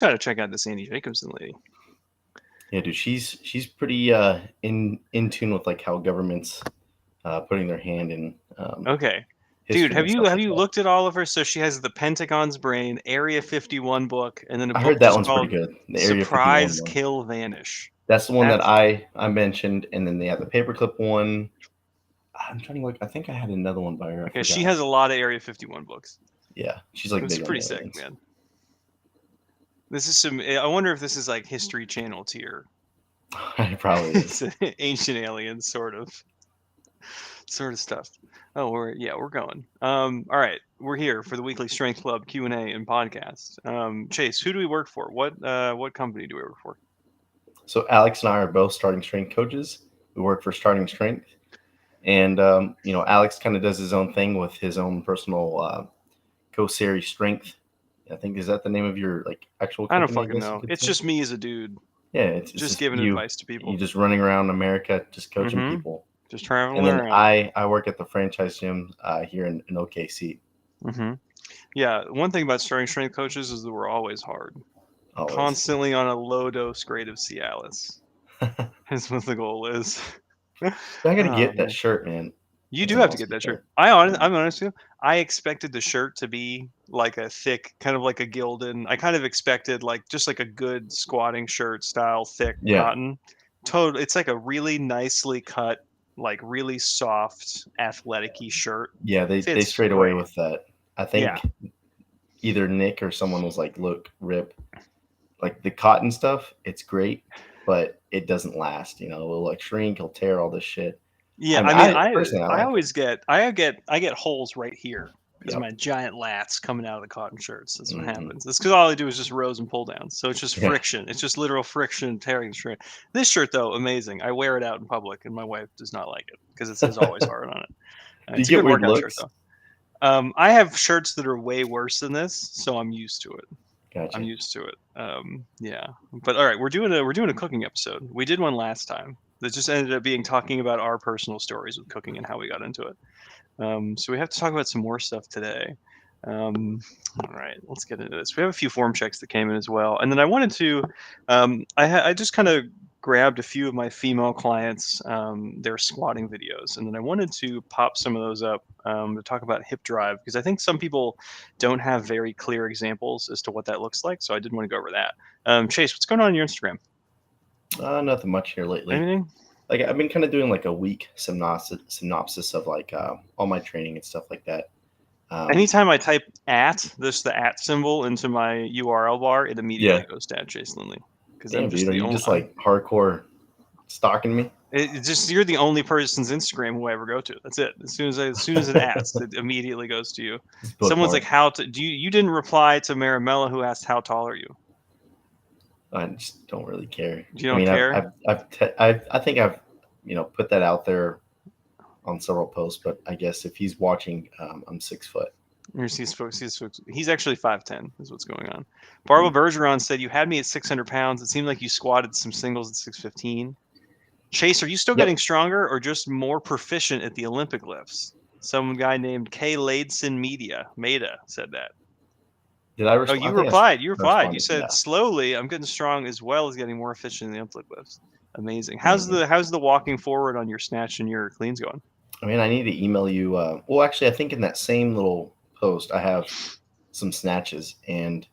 Gotta check out this Andy Jacobson lady. Yeah, dude, she's pretty in tune with like how governments putting their hand in Okay. Dude, history and stuff have like you that. looked at all of her? So she has the Pentagon's Brain, Area 51 book, and then a I heard book that just one's pretty called good. The Area 51 Surprise, one. Kill, Vanish. That's the one that That's I mentioned, and then they have the paperclip one. I'm trying to look. I think I had another one by her. I okay. She forgot. has a lot of Area 51 books. Yeah, she's like It's big on pretty the sick, aliens. man. This is some. I wonder if this is like History Channel tier. It probably is. It's ancient aliens, sort of stuff. Oh, we're going. All right, we're here for the weekly Strength Club Q&A and podcast. Chase, who do we work for? What company do we work for? So Alex and I are both starting strength coaches. We work for Starting Strength, and Alex kind of does his own thing with his own personal Co-Series Strength. I think is that the name of your like actual I don't company? I fucking guess you know. could It's say. just me as a dude, Yeah, it's just just giving you. advice to You people. just running around America, just coaching Mm-hmm. people. Just And traveling then around. I work at the franchise gym here in OKC. Mm-hmm. Yeah, one thing about starting strength coaches is that we're always hard. Always. Constantly on a low dose grade of Cialis. That's what the goal is. I gotta Oh get that man. shirt, man. You That's do an have to get awesome that shirt. shirt. Yeah. I'm honest with you. I expected the shirt to be like a thick, kind of like a Gildan. I kind of expected like just like a good squatting shirt style, thick Yeah. cotton. Total. It's like a really nicely cut, like really soft, athletic-y shirt. Yeah, they Fits strayed away great. with that. I Yeah. think either Nick or someone was like, "Look, Rip, like the cotton stuff, it's great, but it doesn't last. It'll like shrink, it'll tear all this shit." Yeah, I mean, I mean, I personally I I like it. always get I get holes right here because of Yep. my giant lats coming out of the cotton shirts. That's what Hmm. happens. That's because all I do is just rows and pull downs. So it's just Yeah. friction. It's just literal friction tearing the shirt. This shirt though, amazing. I wear it out in public, and my wife does not like it because it says "always hard" on it. Do you It's a get good weird workout shirt looks? though. I have shirts that are way worse than this, so I'm used to it. I'm Gotcha. used to it. Yeah. But all right, we're doing a cooking episode. We did one last time that just ended up being talking about our personal stories with cooking and how we got into it. So we have to talk about some more stuff today. All right, let's get into this. We have a few form checks that came in as well, and then I wanted to. I just kind of grabbed a few of my female clients, their squatting videos, and then I wanted to pop some of those up to talk about hip drive because I think some people don't have very clear examples as to what that looks like. So I did want to go over that. Chase, what's going on your Instagram? Nothing much here lately. Anything? Like I've been kind of doing like a week synopsis of like all my training and stuff like that. Um, Anytime I type the at symbol into my URL bar, it immediately yeah, goes to at Chase Lindley because I'm damn just dude, are the you only. just like hardcore stalking me? It's just you're the only person's Instagram who I ever go to. That's it. As soon as it asks, it immediately goes to you. It's Someone's like, bookmark. "How to?" You didn't reply to Maramella who asked, "How tall are you?" I just don't really care. You I don't mean, care. I think I've put that out there on several posts, but I guess if he's watching, I'm 6 foot. He's actually 5'10", is what's going on. Barbara Bergeron said, "You had me at 600 pounds. It seemed like you squatted some singles at 615." Chase, are you still getting Yep. stronger or just more proficient at the Olympic lifts? Some guy named K. Laidson Meda said that. Did I Oh, respond? I you think replied. You I replied. You responded. said Yeah. slowly, I'm getting strong as well as getting more efficient in the Olympic lifts. Amazing. Mhm. How's the walking forward on your snatch and your cleans going? I mean, I need to email you. Well, actually, I think in that same little post, I have some snatches, and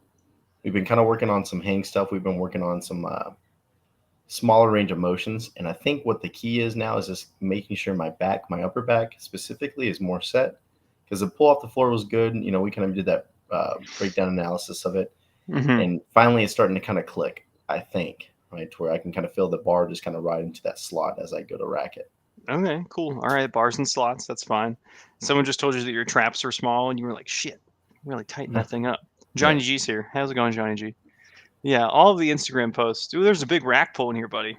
we've been kind of working on some hang stuff. We've been working on some smaller range of motions, and I think what the key is now is just making sure my upper back specifically, is more set. Because the pull off the floor was good. We kind of did that breakdown analysis of it, Mm-hmm. and finally, it's starting to kind of click. I think right to where I can kind of feel the bar just kind of right into that slot as I go to rack it. Okay, cool. All right, bars and slots. That's fine. Someone just told you that your traps are small, and you were like, "Shit, really tighten that thing up." Yeah, Johnny G's here. How's it going, Johnny G? Yeah, all of the Instagram posts. Ooh, there's a big rack pull in here, buddy.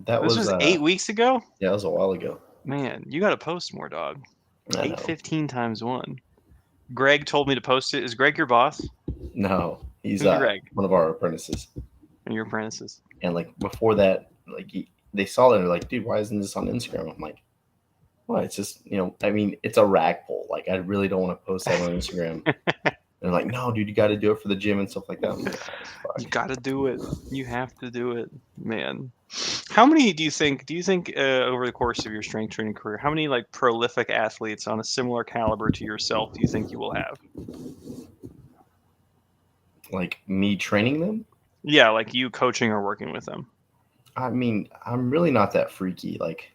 that This was was 8 weeks ago. yeah, that was a while ago. Man, you got to post more, dog. I know. 815 times one. Greg told me to post it. Is Greg your boss? No, he's Who's Greg? one of our apprentices. And your apprentices? And like before that, like they saw it and they're like, dude, why isn't this on Instagram? I'm like, well, it's just I mean, it's a rag pull. Like I really don't want to post that on Instagram. They're like, no, dude, you got to do it for the gym and stuff like that. I'm like, oh, You fuck. got to do it. You have to do it, man. How many do you think? Over the course of your strength training career, how many like prolific athletes on a similar caliber to yourself do you think you will have? Like me training them. Yeah, like you coaching or working with them. I mean, I'm really not that freaky. Like,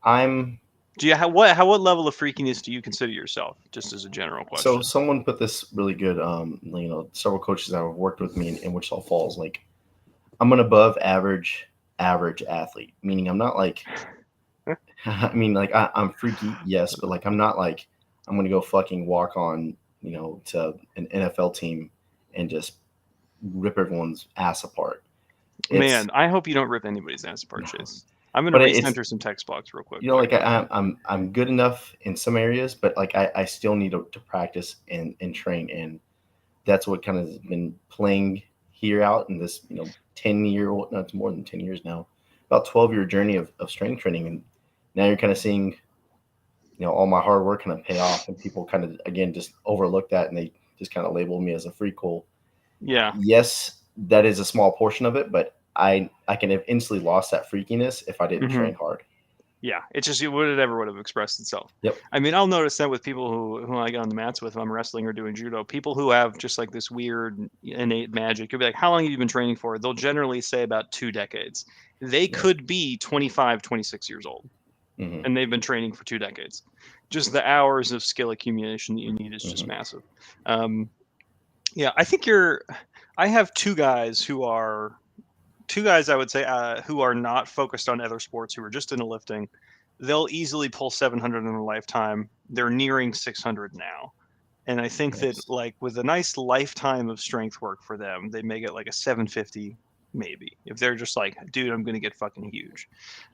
I'm Do you what level of freakiness do you consider yourself? Just as a general so question. someone put this really good. Several coaches that have worked with me in Wichita Falls. Like, I'm an above average athlete, meaning I'm not like. I mean, like I'm freaky, yes, but like I'm not like I'm gonna go fucking walk on, to an NFL team and just rip everyone's ass apart. It's Man, I hope you don't rip anybody's ass apart, no, Chase. I'm gonna but it's recenter some text blocks real quick. like I'm good enough in some areas, but like I still need to practice and train, and that's what kind of has been playing here out in this 10 year old, no, it's more than 10 years now, about 12-year journey of strength training, and now you're kind of seeing all my hard work kind of pay off, and people kind of again just overlook that, and they just kind of label me as a freak hole. Yeah. Yes, that is a small portion of it, but I can have instantly lost that freakiness if I didn't Mm-hmm. train hard. Yeah, it just it would have expressed itself. Yep. I mean, I'll notice that with people who I get on the mats with, if I'm wrestling or doing judo, people who have just like this weird innate magic. You'll be like, how long have you been training for? They'll generally say about 2 decades. They Yeah. could be 25, 26 years old, Mm-hmm. and they've been training for 2 decades. Just the hours of skill accumulation that you need is just Mm-hmm. massive. Yeah, I think I have two guys I would say who are not focused on other sports, who are just into lifting. They'll easily pull 700 in a lifetime. They're nearing 600 now. And I think that Nice. like with a nice lifetime of strength work for them, they may get like a 750 maybe. If they're just like, dude, I'm going to get fucking huge.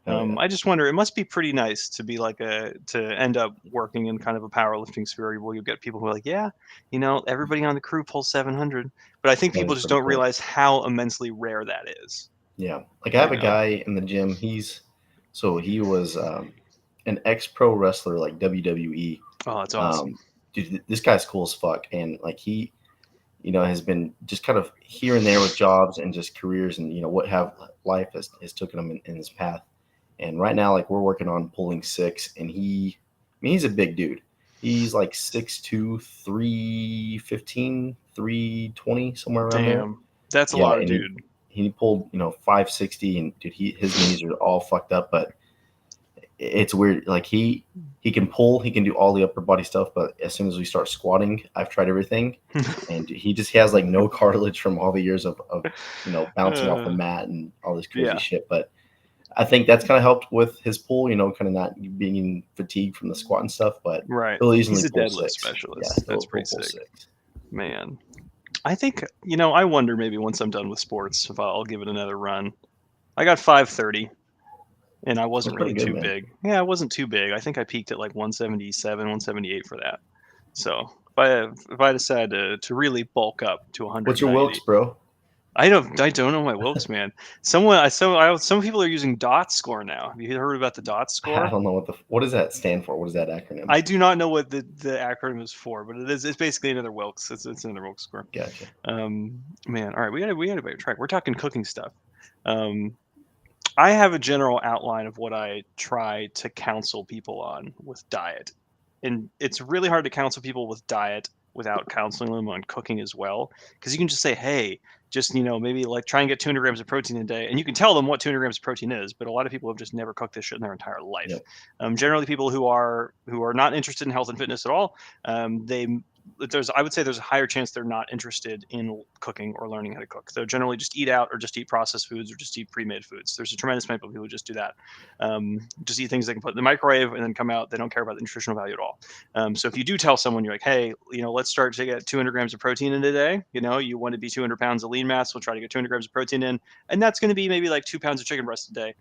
Hell yeah. I just wonder, it must be pretty nice to be like to end up working in kind of a powerlifting sphere where you get people who are like, yeah, everybody on the crew pulls 700. But I think That people is just pretty don't cool. realize how immensely rare that is. Yeah. Like I have You a know? guy in the gym. He was an ex-pro wrestler, like WWE. Oh, that's awesome. Um, Dude, this guy's cool as fuck, and like he has been just kind of here and there with jobs and just careers, and what have life has taken him in his path. And right now, like we're working on pulling six, and I mean, he's a big dude. He's like 6'2", 315, 320, somewhere around there. Damn, that's a Yeah, lot of and he dude. he pulled 560, and dude, his knees are all fucked up, but it's weird. Like he can pull, he can do all the upper body stuff, but as soon as we start squatting, I've tried everything, and he just has like no cartilage from all the years of bouncing off the uh, mat and all this crazy yeah, shit. But I think that's kind of helped with his pull, kind of not being fatigued from the squat and stuff. But right. he'll He's easily a pull deadlift six. Yeah, specialist. That's he'll pretty pull sick, six. man. I think I wonder maybe once I'm done with sports if I'll give it another run. I got 530, and I That's wasn't pretty really good, too man. big. Yeah, I wasn't too big. I think I peaked at like 177, 178 for that. So if I decide to really bulk up to What's your Wilks, 190, bro? I don't know my Wilks, man. Some people are using DOT score now. Have you heard about the DOT I score? don't know what does that stand for. What is that acronym? I do not know what the acronym is for, but it's basically another Wilks. It's another Wilks score. Gotcha. Man, all right, we gotta be on track. We're talking cooking stuff. Um, I have a general outline of what I try to counsel people on with diet. And it's really hard to counsel people with diet without counseling them on cooking as well. Because you can just say, hey, just, maybe like try and get 200 grams of protein a day. And you can tell them what 200 grams of protein is, but a lot of people have just never cooked this shit in their entire life. Yep. Generally, people who are not interested in health and fitness at all, I would say there's a higher chance they're not interested in cooking or learning how to cook. They'll generally just eat out or just eat processed foods or just eat pre-made foods. There's a tremendous amount of people who just do that. Just eat things they can put in the microwave and then come out. They don't care about the nutritional value at all. So if you do tell someone, you're like, hey, let's start to get 200 grams of protein in a day. You want to be 200 pounds of lean mass. We'll try to get 200 grams of protein in. And that's going to be maybe like 2 pounds of chicken breast a day.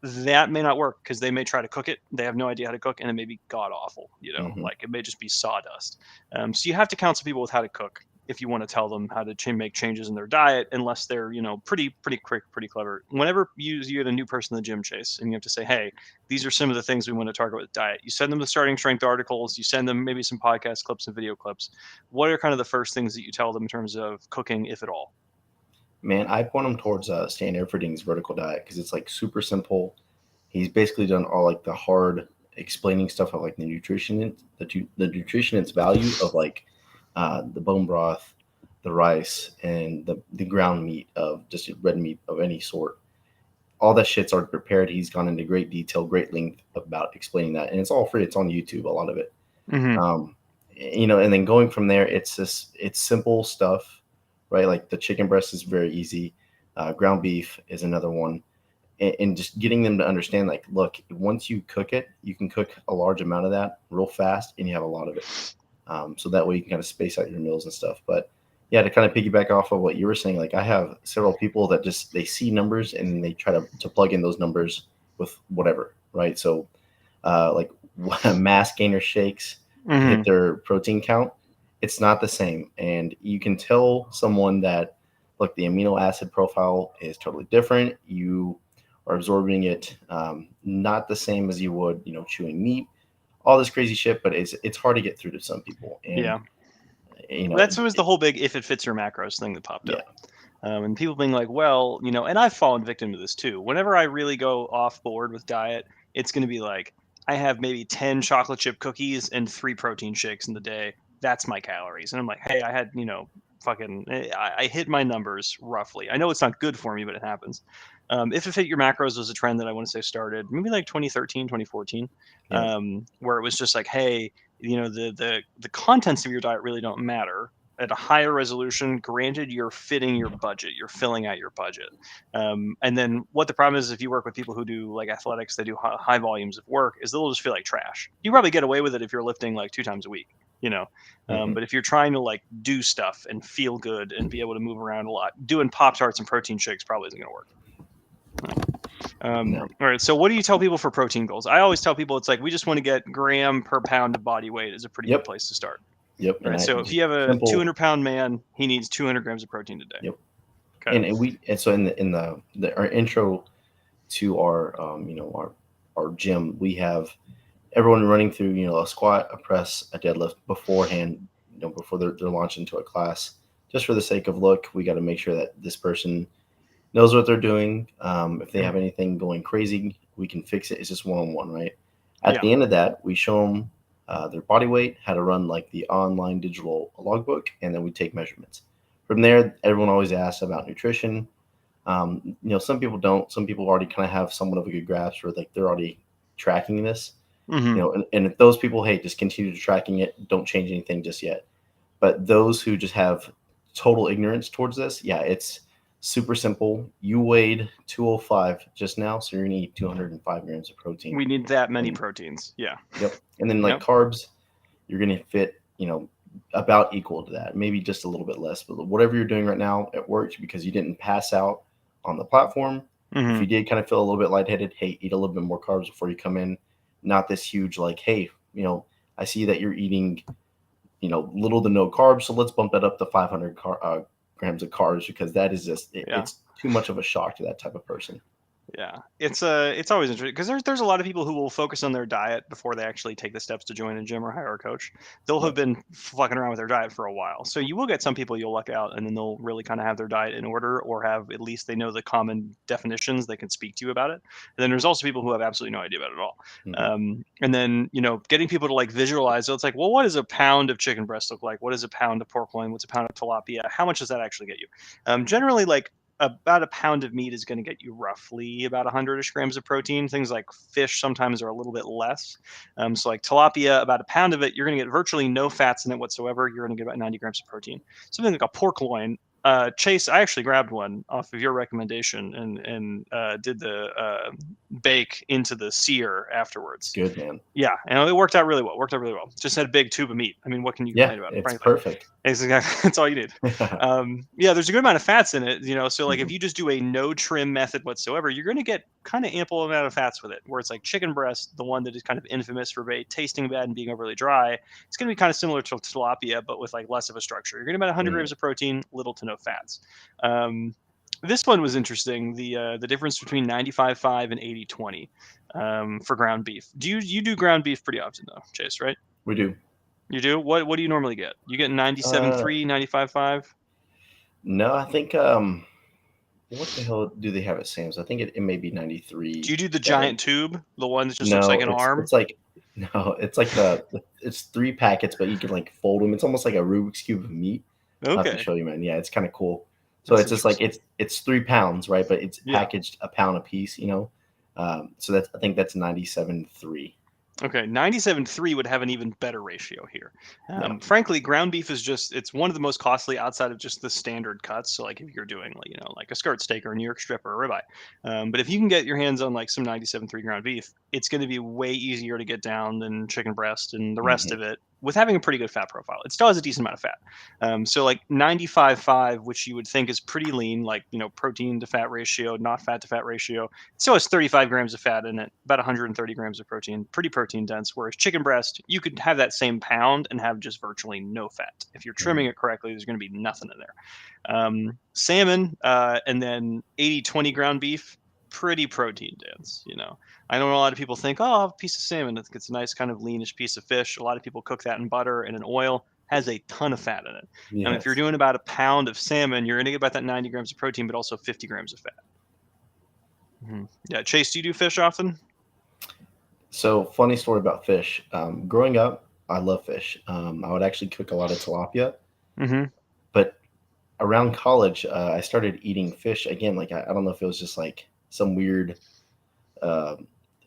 That may not work because they may try to cook it. They have no idea how to cook, and it may be god awful. Mm-hmm. Like it may just be sawdust. So you have to counsel people with how to cook. if you want to tell them how to make changes in their diet, unless they're, pretty quick, pretty clever. Whenever you get a new person in the gym, Chase, and you have to say, hey, these are some of the things we want to target with diet. You send them the starting strength articles, you send them maybe some podcast clips and video clips. What are kind of the first things that you tell them in terms of cooking, if at all? Man, I point him towards Stan Erferding's vertical diet because it's like super simple. He's basically done all like the hard explaining stuff of like the nutrition, the nutrition, its value of like the bone broth, the rice, and the ground meat of just red meat of any sort. All that shit's already prepared. He's gone into great detail, great length about explaining that, and it's all free. It's on YouTube, a lot of it. Mm-hmm. And then going from there, it's simple stuff, right? Like the chicken breast is very easy. Ground beef is another one, and just getting them to understand, like, look, once you cook it, you can cook a large amount of that real fast, and you have a lot of it. So that way you can kind of space out your meals and stuff. But yeah, to kind of piggyback off of what you were saying, like I have several people that just they see numbers and they try to plug in those numbers with whatever, right? So like mass gainer shakes to hit their protein count, it's not the same. And you can tell someone that, look, the amino acid profile is totally different. You are absorbing it not the same as you would, chewing meat, all this crazy shit, but it's hard to get through to some people. And, Yeah. That's always the whole big if it fits your macros thing that popped up. And people being like, well, and I've fallen victim to this too. Whenever I really go off board with diet, it's going to be like, I have maybe 10 chocolate chip cookies and 3 protein shakes in the day. That's my calories. And I'm like, hey, I had, I hit my numbers roughly. I know it's not good for me, but it happens. If it fit your macros was a trend that I want to say started maybe like 2013, 2014, where it was just like, hey, the contents of your diet really don't matter at a higher resolution. Granted, you're fitting your budget, you're filling out your budget. And then what the problem is, if you work with people who do like athletics, they do high volumes of work, is they'll just feel like trash. You probably get away with it if you're lifting like 2 times a week, but if you're trying to like do stuff and feel good and be able to move around a lot, doing Pop-Tarts and protein shakes probably isn't going to work. No. All right. So what do you tell people for protein goals? I always tell people it's like, we just want to get gram per pound of body weight is a pretty good place to start. Yep. Right. So if you have a 200-pound man, he needs 200 grams of protein a day. Yep. Okay. And so in our intro to our our gym, we have everyone running through a squat, a press, a deadlift beforehand, before they're launched into a class, just for the sake of, look, we got to make sure that this person knows what they're doing. If they have anything going crazy, we can fix it. It's just one-on-one, right? At the end of that, we show them their body weight, how to run like the online digital logbook, and then we take measurements. From there, everyone always asks about nutrition. Some people don't. Some people already kind of have somewhat of a good grasp, or like they're already tracking this. And if those people, hey, just continue to tracking it, don't change anything just yet. But those who just have total ignorance towards this, it's super simple. You weighed 205 just now, so you're gonna eat 205 grams of protein. We need that many proteins. Yeah. Yep. And then carbs, you're gonna fit, about equal to that, maybe just a little bit less. But whatever you're doing right now, it works because you didn't pass out on the platform. If you did kind of feel a little bit lightheaded, hey, eat a little bit more carbs before you come in. Not this huge like, hey, I see that you're eating, little to no carbs, so let's bump that up to 500 grams of carbs, because that is just it's too much of a shock to that type of person. Yeah, it's always interesting because there's a lot of people who will focus on their diet before they actually take the steps to join a gym or hire a coach. They'll have been fucking around with their diet for a while. So you will get some people you'll luck out, and then they'll really kind of have their diet in order, or have at least they know the common definitions. They can speak to you about it. And then there's also people who have absolutely no idea about it at all. And then getting people to like visualize. So it's like, well, what does a pound of chicken breast look like? What is a pound of pork loin? What's a pound of tilapia? How much does that actually get you? Generally, like, about a pound of meat is going to get you roughly about 100-ish grams of protein. Things like fish sometimes are a little bit less. So like tilapia, about a pound of it, you're going to get virtually no fats in it whatsoever. You're going to get about 90 grams of protein. Something like a pork loin. Chase, I actually grabbed one off of your recommendation and did the bake into the sear afterwards. Good, man. Yeah, and it worked out really well. Just had a big tube of meat. I mean, what can you complain about? It's frankly? perfect. Exactly. That's all you need. Yeah, there's a good amount of fats in it, so like if Mhm. you just do a no trim method whatsoever, you're going to get kind of ample amount of fats with it. Where it's like chicken breast, the one that is kind of infamous for tasting bad and being overly dry, it's going to be kind of similar to tilapia, but with like less of a structure. You're getting about 100 Mhm. grams of protein, little to no fats. Um, this one was interesting. The difference between 95.5 and 80/20 for ground beef. You do ground beef pretty often though, Chase, right? We do. You do? What do you normally get? You get Uh, 97.3, 95.5? no, I think what the hell do they have at Sam's? I think it may be Do you do the 93.7. giant tube? The one that just looks like No, an arm? it's like no, it's like it's 3 packets, but you can like fold them. It's almost like a Rubik's cube of meat. I'll have to Okay. show you, man. Yeah, it's kind of cool. So That's it's just like interesting. it's 3 pounds, right? But it's Yeah. packaged a pound a piece, you know. So that's I think that's 97.3. Okay, 97.3 would have an even better ratio here. Yeah. Frankly, ground beef it's one of the most costly outside of just the standard cuts. So, like if you're doing, like, like a skirt steak or a New York strip or a ribeye. But if you can get your hands on like some 97.3 ground beef, it's going to be way easier to get down than chicken breast and the rest Hmm. of it with having a pretty good fat profile. It still has a decent amount of fat. So, like 95.5, which you would think is pretty lean, like, protein to fat ratio, not fat to fat ratio, it still has 35 grams of fat in it, about 130 grams of protein, pretty protein dense. Whereas chicken breast, you could have that same pound and have just virtually no fat. If you're trimming Hmm. it correctly, there's going to be nothing in there. Salmon, and then 80/20 ground beef, pretty protein dense. I know a lot of people think, oh, I'll have a piece of salmon. It's a nice kind of leanish piece of fish. A lot of people cook that in butter and in oil. Has a ton of fat in it. And if you're Yes. doing about a pound of salmon, you're going to get about that 90 grams of protein, but also 50 grams of fat. Yeah, Chase, do you do fish often? So funny story about fish. Growing up, I love fish. I would actually cook a lot of tilapia, Mm-hmm. but around college, I started eating fish again. Like I don't know if it was just like some weird uh,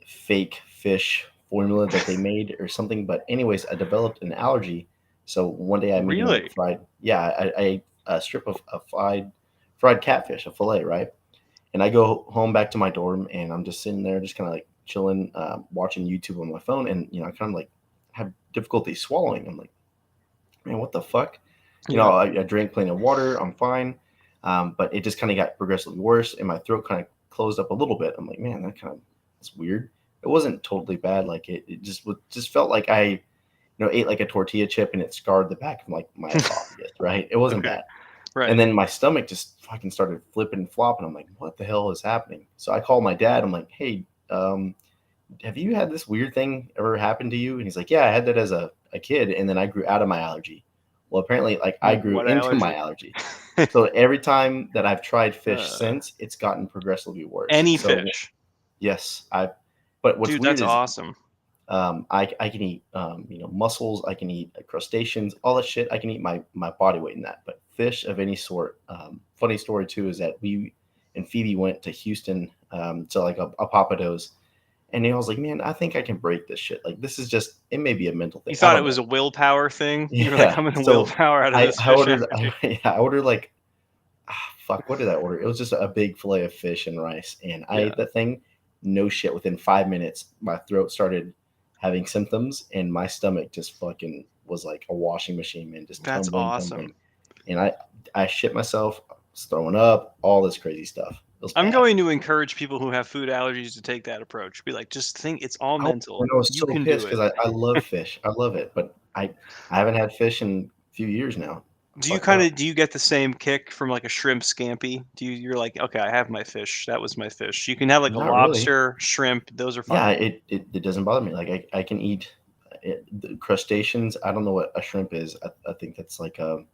fake fish formula that they made or something. But anyways, I developed an allergy. So one day I'm eating like Really? fried. Yeah, I ate a strip of a fried catfish, a fillet, right? And I go home back to my dorm, and I'm just sitting there, just kind of like chilling, watching YouTube on my phone, and I kind of like have difficulty swallowing. I'm like, man, what the fuck? Yeah. I drank plenty of water. I'm fine. But it just kind of got progressively worse, and my throat kind of closed up a little bit. I'm like, man, that's weird. It wasn't totally bad. Like it just felt like I, ate like a tortilla chip, and it scarred the back of like my esophagus. Right? It wasn't Okay. bad. And Right. then my stomach just fucking started flipping and flopping. I'm like, what the hell is happening? So I called my dad. I'm like, hey, have you had this weird thing ever happen to you? And he's like, yeah, I had that as a kid, and then I grew out of my allergy. Well, apparently, like I grew What into my allergy? allergy. So every time that I've tried fish uh, since, it's gotten progressively worse. any So fish. yes, I. But what's Dude, weird that's is awesome. I can eat mussels, I can eat crustaceans, all that shit. I can eat my body weight in that. But fish of any sort. Funny story too is that we and Phoebe went to Houston to like a Papados, and I was like, man, I think I can break this shit. Like this is just it may be a mental You thing. I thought it don't was know. a willpower thing? You were like, Yeah. I'm gonna So willpower out of I this I fish ordered allergy. yeah, I ordered like fuck, what did I order? It was just a big fillet of fish and rice, and I ate Yeah. that thing. No shit. Within 5 minutes, my throat started having symptoms, and my stomach just fucking was like a washing machine, man, just That's tumbling, tumbling. awesome. And I shit myself, was throwing up, all this crazy stuff. It was I'm bad. going to encourage people who have food allergies to take that approach. Be like, just think it's all And mental. I was You so can do pissed it. because I love fish. I love it, but I haven't had fish in a few years now. Fucked up. Do you get the same kick from like a shrimp scampi? You're like, okay, I have my fish. That was my fish. You can have like a Not really. lobster, shrimp. Those are Yeah, fine. it doesn't bother me. Like I can eat the crustaceans. I don't know what a shrimp is. I think that's like a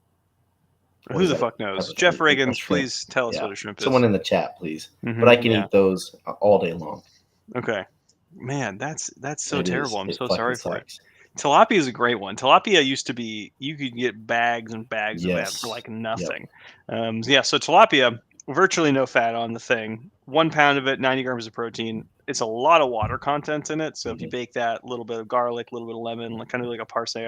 what Who is the that fuck type knows? of Jeff thing? A Riggins, shrimp. please tell us Yeah. what a shrimp Someone is. in the chat, please. But I can Yeah. eat those all day long. Okay. Man, that's so It is. terrible. I'm It so fucking sorry for it. sucks. Tilapia is a great one. Tilapia used to be you could get bags and bags of that for Yes. like Yep. nothing. Yeah, so tilapia, virtually no fat on the thing. 1 pound of it, 90 grams of protein. It's a lot of water content in it. So if you Hmm. bake that, a little bit of garlic, a little bit of lemon, like kind of like a parsley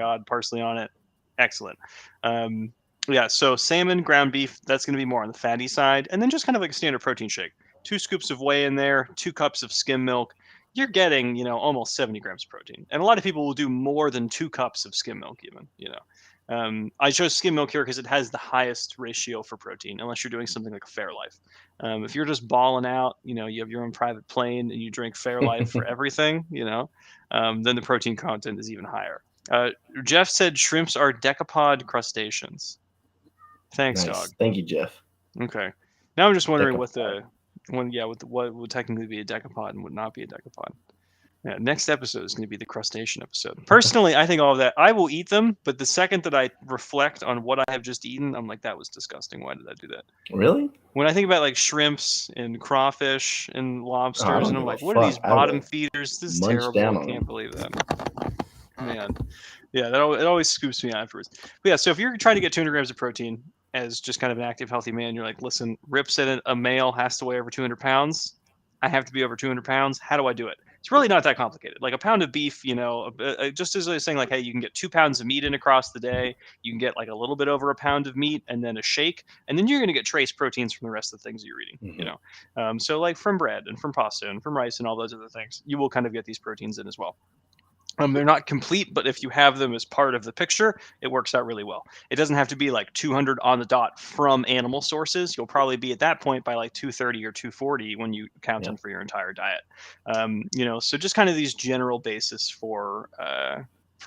on it, excellent. Um, yeah, so salmon, ground beef, that's going to be more on the fatty side, and then just kind of like a standard protein shake. 2 scoops of whey in there, 2 cups of skim milk, you're getting, almost 70 grams of protein. And a lot of people will do more than 2 cups of skim milk even. I chose skim milk here because it has the highest ratio for protein, unless you're doing something like a Fairlife. If you're just balling out, you have your own private plane and you drink Fairlife for everything, then the protein content is even higher. Jeff said shrimps are decapod crustaceans. Thanks, dog. Nice. Thank you, Jeff. Okay. Now I'm just wondering Decapod. what would technically be a decapod and would not be a decapod. Yeah, next episode is going to be the crustacean episode. Personally, I think all of that, I will eat them, but the second that I reflect on what I have just eaten, I'm like, that was disgusting. Why did I do that? Really? When I think about like shrimps and crawfish and Oh, I lobsters, don't and I'm give a like, what are these fuck. I bottom will feeders? This is munch terrible. down I on can't them. believe that. Man. Yeah, it always scoops me afterwards. But yeah, so if you're trying to get 200 grams of protein as just kind of an active, healthy man, you're like, listen, Rip said a male has to weigh over 200 pounds. I have to be over 200 pounds. How do I do it? It's really not that complicated. Like a pound of beef, just as I was saying, like, hey, you can get 2 pounds of meat in across the day. You can get like a little bit over a pound of meat and then a shake. And then you're going to get trace proteins from the rest of the things you're eating, So like from bread and from pasta and from rice and all those other things, you will kind of get these proteins in as well. They're not complete, but if you have them as part of the picture, it works out really well. It doesn't have to be like 200 on the dot from animal sources. You'll probably be at that point by like 230 or 240 when you count in for your entire diet. So just kind of these general basis for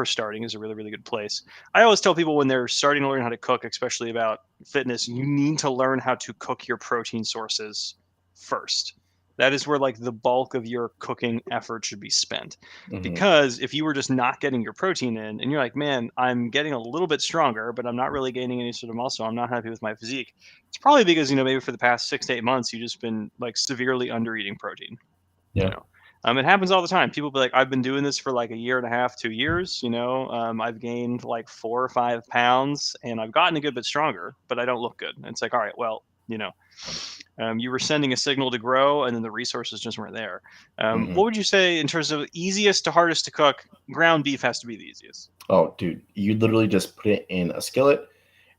starting is a really, really good place. I always tell people when they're starting to learn how to cook, especially about fitness, you need to learn how to cook your protein sources first. That is where like the bulk of your cooking effort should be spent. Because if you were just not getting your protein in and you're like, man, I'm getting a little bit stronger, but I'm not really gaining any sort of muscle, I'm not happy with my physique, it's probably because, maybe for the past 6 to 8 months, you've just been like severely under eating protein. Yeah. It happens all the time. People be like, I've been doing this for like a year and a half, 2 years, I've gained like 4 or 5 pounds and I've gotten a good bit stronger, but I don't look good. And it's like, all right, well, you were sending a signal to grow and then the resources just weren't there. What would you say in terms of easiest to hardest to cook? Ground beef has to be the easiest. Oh, dude, you literally just put it in a skillet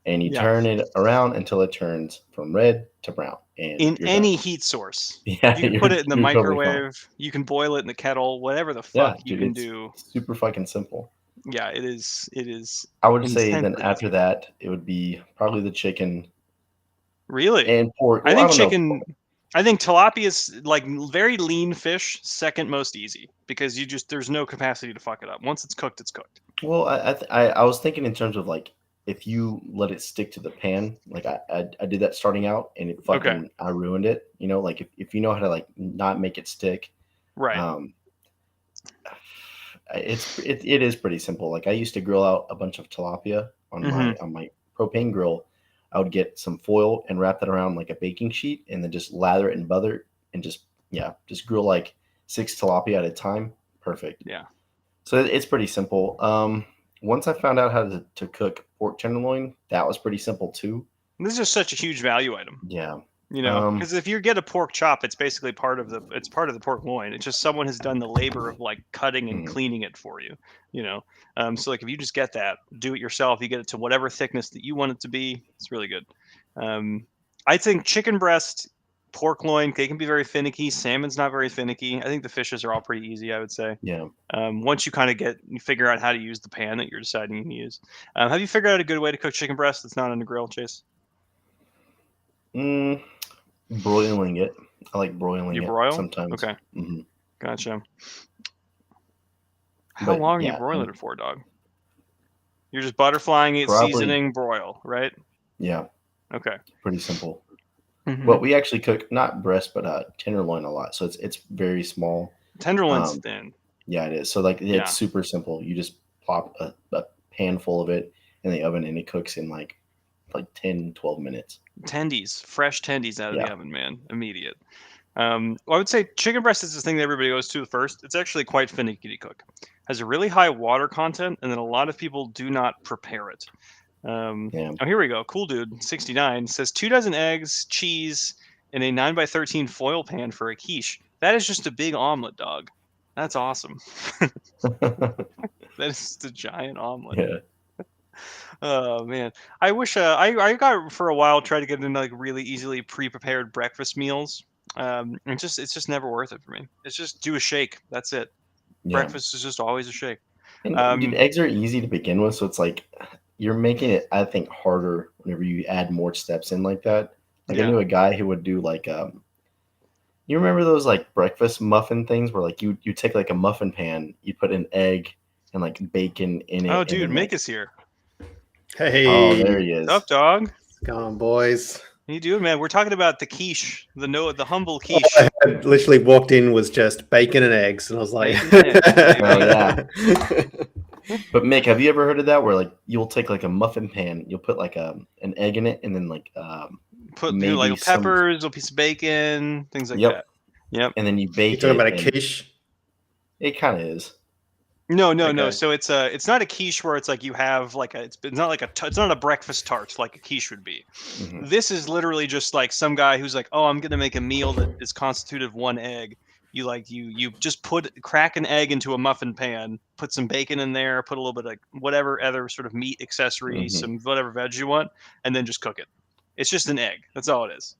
and you turn it around until it turns from red to brown. And in you're any done. heat source. Yeah, You can put it in the you're totally microwave. fine. You can boil it in the kettle. Whatever the Yeah, fuck you dude, can it's do. super fucking simple. Yeah, it is. It is. I would say then intensely after easy. that, it would be probably the chicken Really? and pork. I Well, I think don't know. chicken. I think tilapia is like very lean fish, second most easy because there's no capacity to fuck it up. Once it's cooked, it's cooked. Well, I was thinking in terms of like if you let it stick to the pan, like I did that starting out and it fucking I ruined it. Like if you know how to like not make it stick, Right. It is pretty simple. Like I used to grill out a bunch of tilapia on my propane grill. I would get some foil and wrap that around like a baking sheet and then just lather it in butter and just grill like 6 tilapia at a time. Perfect. Yeah. So it's pretty simple. Once I found out how to cook pork tenderloin, that was pretty simple too. This is such a huge value item. Yeah. Because if you get a pork chop, it's basically part of the pork loin. It's just someone has done the labor of like cutting and cleaning it for you. So like if you just get that, do it yourself, you get it to whatever thickness that you want it to be. It's really good. I think chicken breast, pork loin, they can be very finicky. Salmon's not very finicky. I think the fishes are all pretty easy, I would say. Yeah. Once you kind of you figure out how to use the pan that you're deciding to use. Have you figured out a good way to cook chicken breast that's not on the grill, Chase? Broiling it. I like broiling you it broil? sometimes. Okay. Mm-hmm. Gotcha. How long are you broiling it for, dog? You're just butterflying it, seasoning, broil, right? Yeah. Okay. Pretty simple. Well, we actually cook not breast but tenderloin a lot, so it's very small. Tenderloin's thin. Yeah, it is. So like it's super simple. You just plop a pan full of it in the oven and it cooks in like 10, 12 minutes. Tendies, fresh tendies out of the oven, man. Immediate. Well, I would say chicken breast is the thing that everybody goes to first. It's actually quite finicky to cook. Has a really high water content, and then a lot of people do not prepare it. Oh, here we go. Cool dude, 69 says 2 dozen eggs, cheese, in a 9x13 foil pan for a quiche. That is just a big omelet, dog. That's awesome. That is just a giant omelet. Yeah. Oh man, I wish I got for a while tried to get into like really easily pre-prepared breakfast meals. It's just never worth it for me. It's just do a shake. That's it. Yeah. Breakfast is just always a shake. And dude, eggs are easy to begin with, so it's like you're making it, I think, harder whenever you add more steps in like that. Like I Yeah. knew a guy who would do like you remember those like breakfast muffin things where like you take like a muffin pan, you put an egg and like bacon in it, Oh, and dude, then Mick like is here. oh Hey, there he What's is. up, dog? come on, boys. How you doing, man? We're talking about the quiche, the humble All quiche. I had literally walked in was just bacon and eggs, and I was like, Bacon and eggs, baby. Oh yeah. But Mick, have you ever heard of that where like you'll take like a muffin pan, you'll put like an egg in it, and then like Put maybe like some peppers, a little piece of bacon, things like yep, that. Yep. and then you You're bake talking it, about a and quiche? it kind of is. No. Okay. So it's not a quiche where it's like you have like it's not like it's not a breakfast tart like a quiche would be. Mhm. This is literally just like some guy who's like, oh, I'm gonna make a meal that is constituted of one egg. You just crack an egg into a muffin pan, put some bacon in there, put a little bit of whatever other sort of meat accessory, Mhm. some whatever veg you want, and then just cook it. It's just an egg. That's all it is.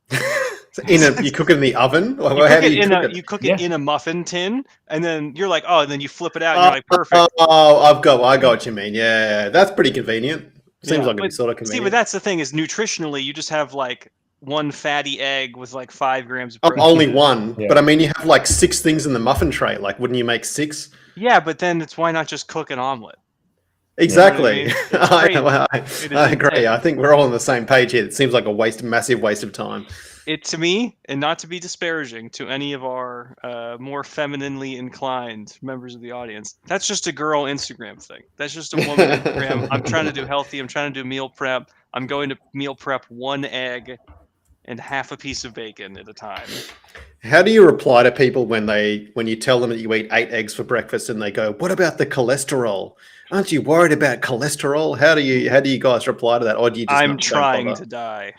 So you cook it in the oven? Or You how cook do it you in cook a it? you cook Yeah. it in a muffin tin, and then you're like, oh, and then you flip it out, and you're like, perfect. Oh, I got what you mean. Yeah, that's pretty convenient. Seems Yeah, like it'd be sort of See, convenient. but that's the thing is nutritionally, you just have like one fatty egg with like 5 grams of Oh, protein. only one, Yeah. but I mean, you have like 6 things in the muffin tray. Like, wouldn't you make 6? Yeah, but then it's why not just cook an omelet? Exactly. mean? It's crazy. I agree. insane. I think we're all on the same page here. It seems like a massive waste of time. It to me, and not to be disparaging to any of our more femininely inclined members of the audience, that's just a girl Instagram thing. That's just a woman Instagram. I'm trying to do healthy. I'm trying to do meal prep. I'm going to meal prep one egg and half a piece of bacon at a time. How do you reply to people when you tell them that you eat 8 eggs for breakfast and they go, "What about the cholesterol? Aren't you worried about cholesterol?" How do you guys reply to that, or do you just I'm not, don't trying bother? to die.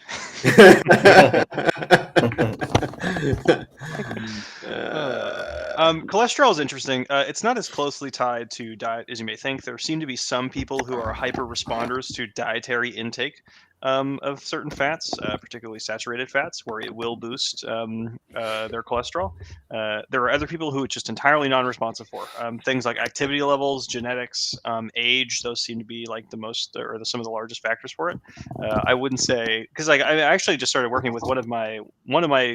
Cholesterol is interesting. It's not as closely tied to diet as you may think. There seem to be some people who are hyper responders to dietary intake of certain fats, particularly saturated fats, where it will boost their cholesterol. There are other people who it's just entirely non-responsive for. Things like activity levels, genetics, age; those seem to be like the most, or some of the largest factors for it. I wouldn't say because like I actually just started working with one of my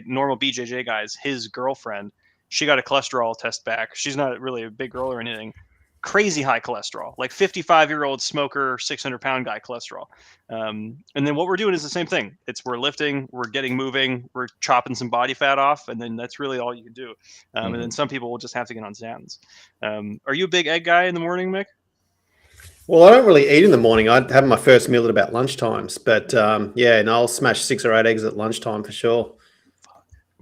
normal BJJ guys. His girlfriend, she got a cholesterol test back. She's not really a big girl or anything. Crazy high cholesterol, like 55-year-old smoker, 600-pound guy cholesterol. And then what we're doing is the same thing. We're lifting, we're getting moving, we're chopping some body fat off, and then that's really all you can do. And then some people will just have to get on statins. Are you a big egg guy in the morning, Mick? Well, I don't really eat in the morning. I have my first meal at about lunchtimes, but yeah, and I'll smash 6 or 8 eggs at lunchtime for sure.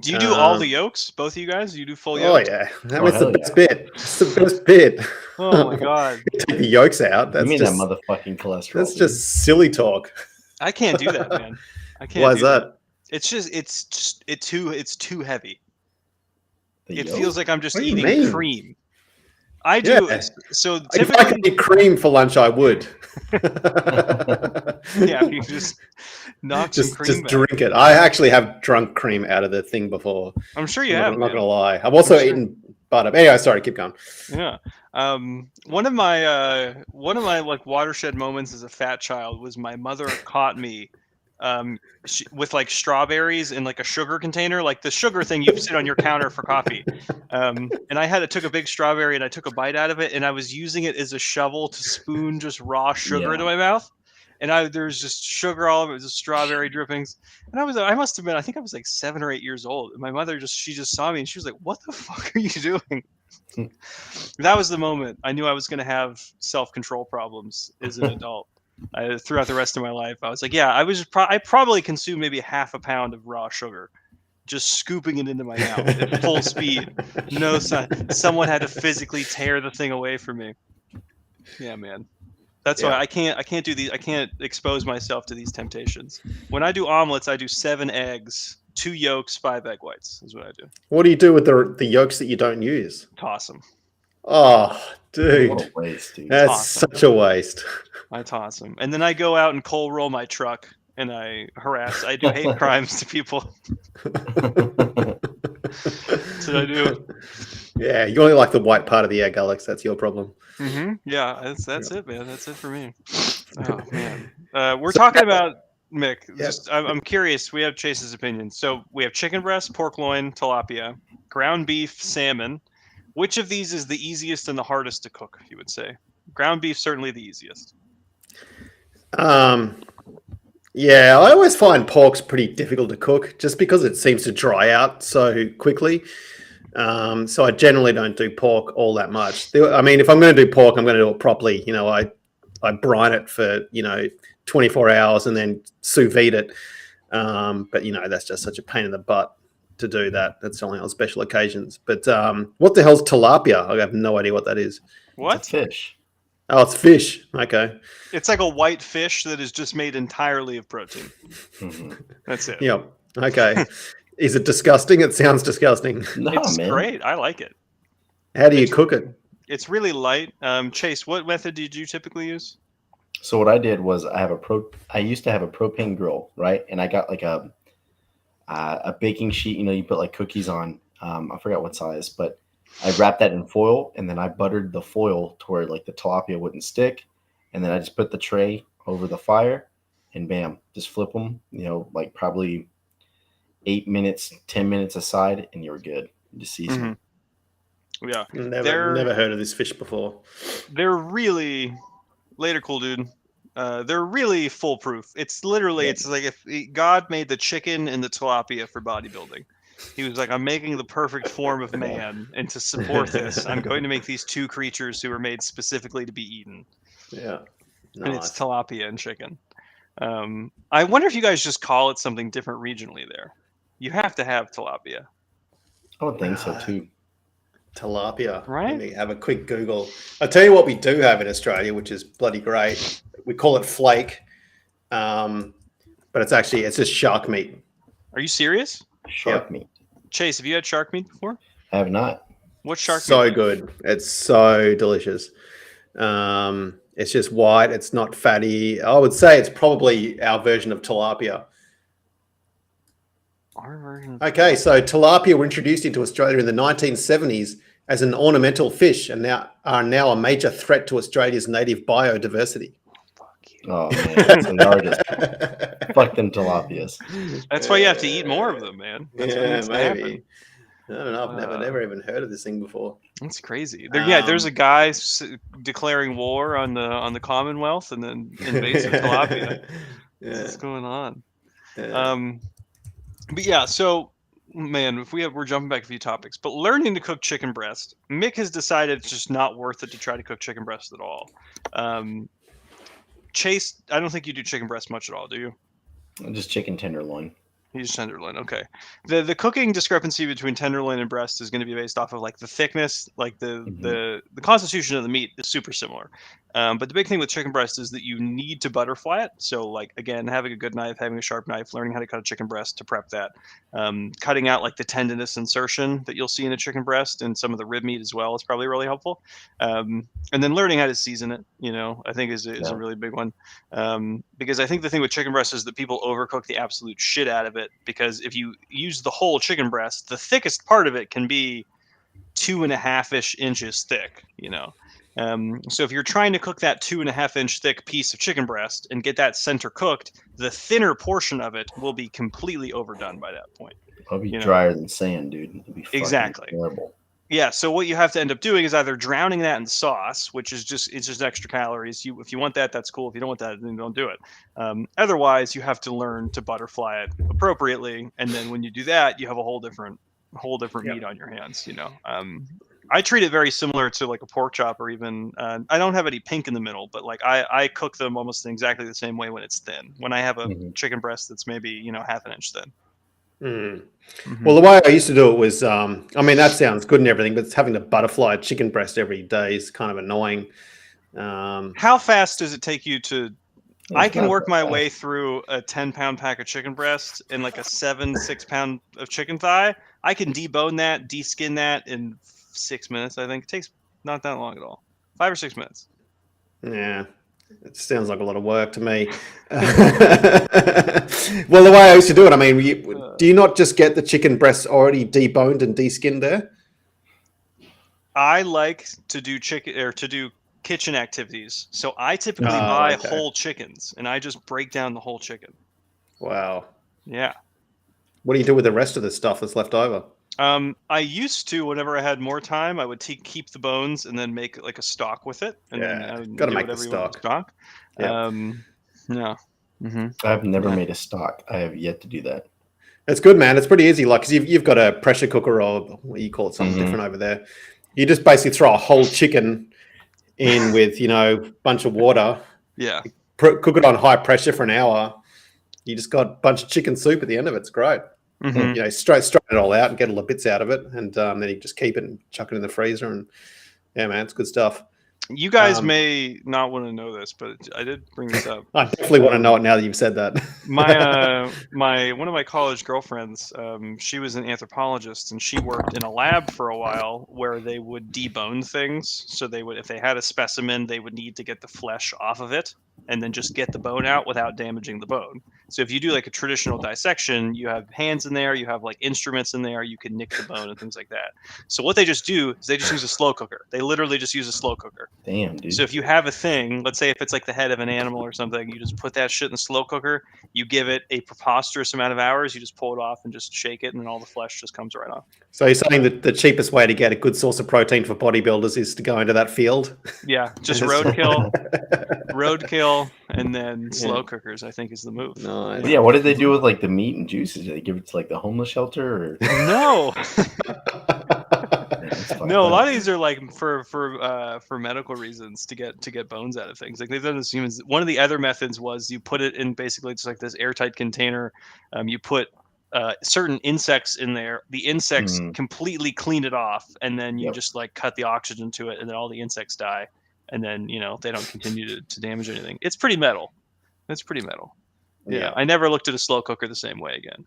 Do you do all the yolks? Both of you guys? Do you do full Oh yolks? yeah, Oh, that's the hell best bit. It's the best bit. Oh my god, Take the yolks out. You That's mean just that motherfucking cholesterol? that's dude. just silly talk. I can't do that, man. I can't. Why is do that? It's too heavy. The It yolk? feels like I'm just What do you eating mean? cream. I do. Yeah. So If I typically, could eat cream for lunch, I would. yeah, you just knock some cream just back. drink it. I actually have drunk cream out of the thing before. I'm sure you I'm have. not man. gonna lie. I've also sure. eaten butter. Anyway, sorry, keep going. Yeah. One of my like watershed moments as a fat child was my mother caught me with like strawberries in like a sugar container, like the sugar thing you sit on your counter for coffee. And I took a big strawberry and I took a bite out of it, and I was using it as a shovel to spoon just raw sugar into my mouth. And there's just sugar all over it, just strawberry drippings. And I must have been, I think I was like 7 or 8 years old. And my mother she just saw me and she was like, "What the fuck are you doing?" That was the moment I knew I was going to have self-control problems as an adult. Throughout the rest of my life, I was like, yeah, I probably consumed maybe half a pound of raw sugar, just scooping it into my mouth at full speed. No, someone had to physically tear the thing away from me. Yeah, man. That's why I can't do these. I can't expose myself to these temptations. When I do omelets, I do 7 eggs, 2 yolks, 5 egg whites is what I do. What do you do with the yolks that you don't use? Toss them. Oh, dude, What a waste, dude. that's Awesome. such a waste. I toss them, and then I go out and coal roll my truck, and I do hate crimes to people. That's what I do. Yeah, you only like the white part of the egg, Alex. That's your problem. Yeah, that's it, man. That's it for me. Oh man, we're talking about Mick. Yeah. I'm curious. We have Chase's opinion. So we have chicken breast, pork loin, tilapia, ground beef, salmon. Which of these is the easiest and the hardest to cook? You would say ground beef certainly the easiest. Yeah, I always find pork's pretty difficult to cook just because it seems to dry out so quickly. So I generally don't do pork all that much. I mean, if I'm going to do pork, I'm going to do it properly. I brine it for 24 hours and then sous vide it. But that's just such a pain in the butt to do that. That's only on special occasions. But what the hell's tilapia? I have no idea what that is. What? It's a fish. Oh, it's fish. Okay. It's like a white fish that is just made entirely of protein. Mhm. That's it. Yeah. Okay. Is it disgusting? It sounds disgusting. No, It's man. great. I like it. How do you cook it? It's really light. Chase, what method did you typically use? So what I did was I used to have a propane grill, right? And I got like a baking sheet. You put like cookies on. I forgot what size, but I wrapped that in foil, and then I buttered the foil to where like the tilapia wouldn't stick, and then I just put the tray over the fire, and bam, just flip them. Like probably 8 minutes, 10 minutes aside, and you're good. Just season. Yeah, Never heard of this fish before. they're really later, cool dude. They're really foolproof. It's literally, it's like if God made the chicken and the tilapia for bodybuilding. He was like, I'm making the perfect form of man, and to support this, I'm going to make these two creatures who are made specifically to be eaten. Yeah. And it's Nice. tilapia and chicken. I wonder if you guys just call it something different regionally there. You have to have tilapia. I would think so too. Tilapia. Right? Let me have a quick Google. I'll tell you what we do have in Australia, which is bloody great. We call it flake, but it's just shark meat. Are you serious? Shark meat. Chase, have you had shark meat before? I have not. What's shark So meat? good. It's so delicious. It's just white. It's not fatty. I would say it's probably our version of tilapia. Our version of Okay, so tilapia were introduced into Australia in the 1970s as an ornamental fish and are now a major threat to Australia's native biodiversity. Fuck you. Oh man, so y'all are just fuck them tilapias. That's why you have to eat more of them, man. That's what needs to happen. maybe. I don't know. I've never even heard of this thing before. That's crazy. There's a guy declaring war on the Commonwealth and then invasive tilapia. What's going on? Yeah. But yeah, so man, if we're jumping back a few topics, but learning to cook chicken breast, Mick has decided it's just not worth it to try to cook chicken breast at all. Chase, I don't think you do chicken breast much at all, do you? Just chicken tenderloin. You use tenderloin, okay. The cooking discrepancy between tenderloin and breast is going to be based off of like the thickness, like the constitution of the meat is super similar. But the big thing with chicken breast is that you need to butterfly it. So like again, having a good knife, having a sharp knife, learning how to cut a chicken breast to prep that, cutting out like the tendinous insertion that you'll see in a chicken breast and some of the rib meat as well is probably really helpful. And then learning how to season it, I think is a really big one. Because I think the thing with chicken breast is that people overcook the absolute shit out of it, because if you use the whole chicken breast, the thickest part of it can be 2.5-ish inches thick, so if you're trying to cook that 2.5-inch thick piece of chicken breast and get that center cooked, the thinner portion of it will be completely overdone by that point. It'll be drier than sand, dude. It'll be Exactly. terrible. Yeah, so what you have to end up doing is either drowning that in sauce, which is just extra calories. If you want that, that's cool. If you don't want that, then don't do it. Otherwise, you have to learn to butterfly it appropriately, and then when you do that, you have a whole different meat on your hands. I treat it very similar to like a pork chop, or even I don't have any pink in the middle, but like I cook them almost in exactly the same way when it's thin. When I have a chicken breast that's maybe 1/2 inch thin. Well, the way I used to do it was, that sounds good and everything, but it's having to butterfly a chicken breast every day is kind of annoying. How fast does it take you to? I can work my way through a 10-pound pack of chicken breast and like a 6-pound of chicken thigh. I can debone that, deskin that in 6 minutes. I think it takes not that long at all. 5 or 6 minutes. Yeah. It sounds like a lot of work to me. Well, the way I used to do it, do you not just get the chicken breasts already deboned and deskinned there? I like to do kitchen activities. So I typically buy okay. whole chickens, and I just break down the whole chicken. Wow. Yeah. What do you do with the rest of the stuff that's left over? I used to, whenever I had more time, I would keep the bones and then make like a stock with it, and then I would Got to do make the whatever you want with the stock. Yeah. Yeah. Mm-hmm. I've never made a stock. I have yet to do that. It's good, man. It's pretty easy. Like, cause you've got a pressure cooker, or what you call it, something different over there. You just basically throw a whole chicken in with, a bunch of water. Yeah. Cook it on high pressure for an hour. You just got a bunch of chicken soup at the end of it. It's great. Mm-hmm. Straighten it all out and get all the bits out of it, and then you just keep it and chuck it in the freezer. And yeah, man, it's good stuff. You guys may not want to know this, but I did bring this up. I definitely want to know it now that you've said that. One of my college girlfriends, she was an anthropologist, and she worked in a lab for a while where they would debone things. So they would, if they had a specimen, they would need to get the flesh off of it and then just get the bone out without damaging the bone. So if you do like a traditional dissection, you have hands in there, you have like instruments in there, you can nick the bone and things like that. So what they just do is they just use a slow cooker. They literally just use a slow cooker. Damn, dude. So if you have a thing, let's say if it's like the head of an animal or something, you just put that shit in the slow cooker, you give it a preposterous amount of hours, you just pull it off and just shake it, and then all the flesh just comes right off. So you're saying that the cheapest way to get a good source of protein for bodybuilders is to go into that field? Yeah, just roadkill, and then slow cookers, I think, is the move. Nice. Yeah, what did they do with like the meat and juices? Did they give it to like the homeless shelter? Or? No. No, a lot of these are like for medical reasons to get bones out of things. Like they've done this humans. One of the other methods was you put it in basically just like this airtight container. You put certain insects in there. The insects completely clean it off, and then you just like cut the oxygen to it, and then all the insects die, and then they don't continue to damage anything. It's pretty metal. It's pretty metal. Yeah, I never looked at a slow cooker the same way again.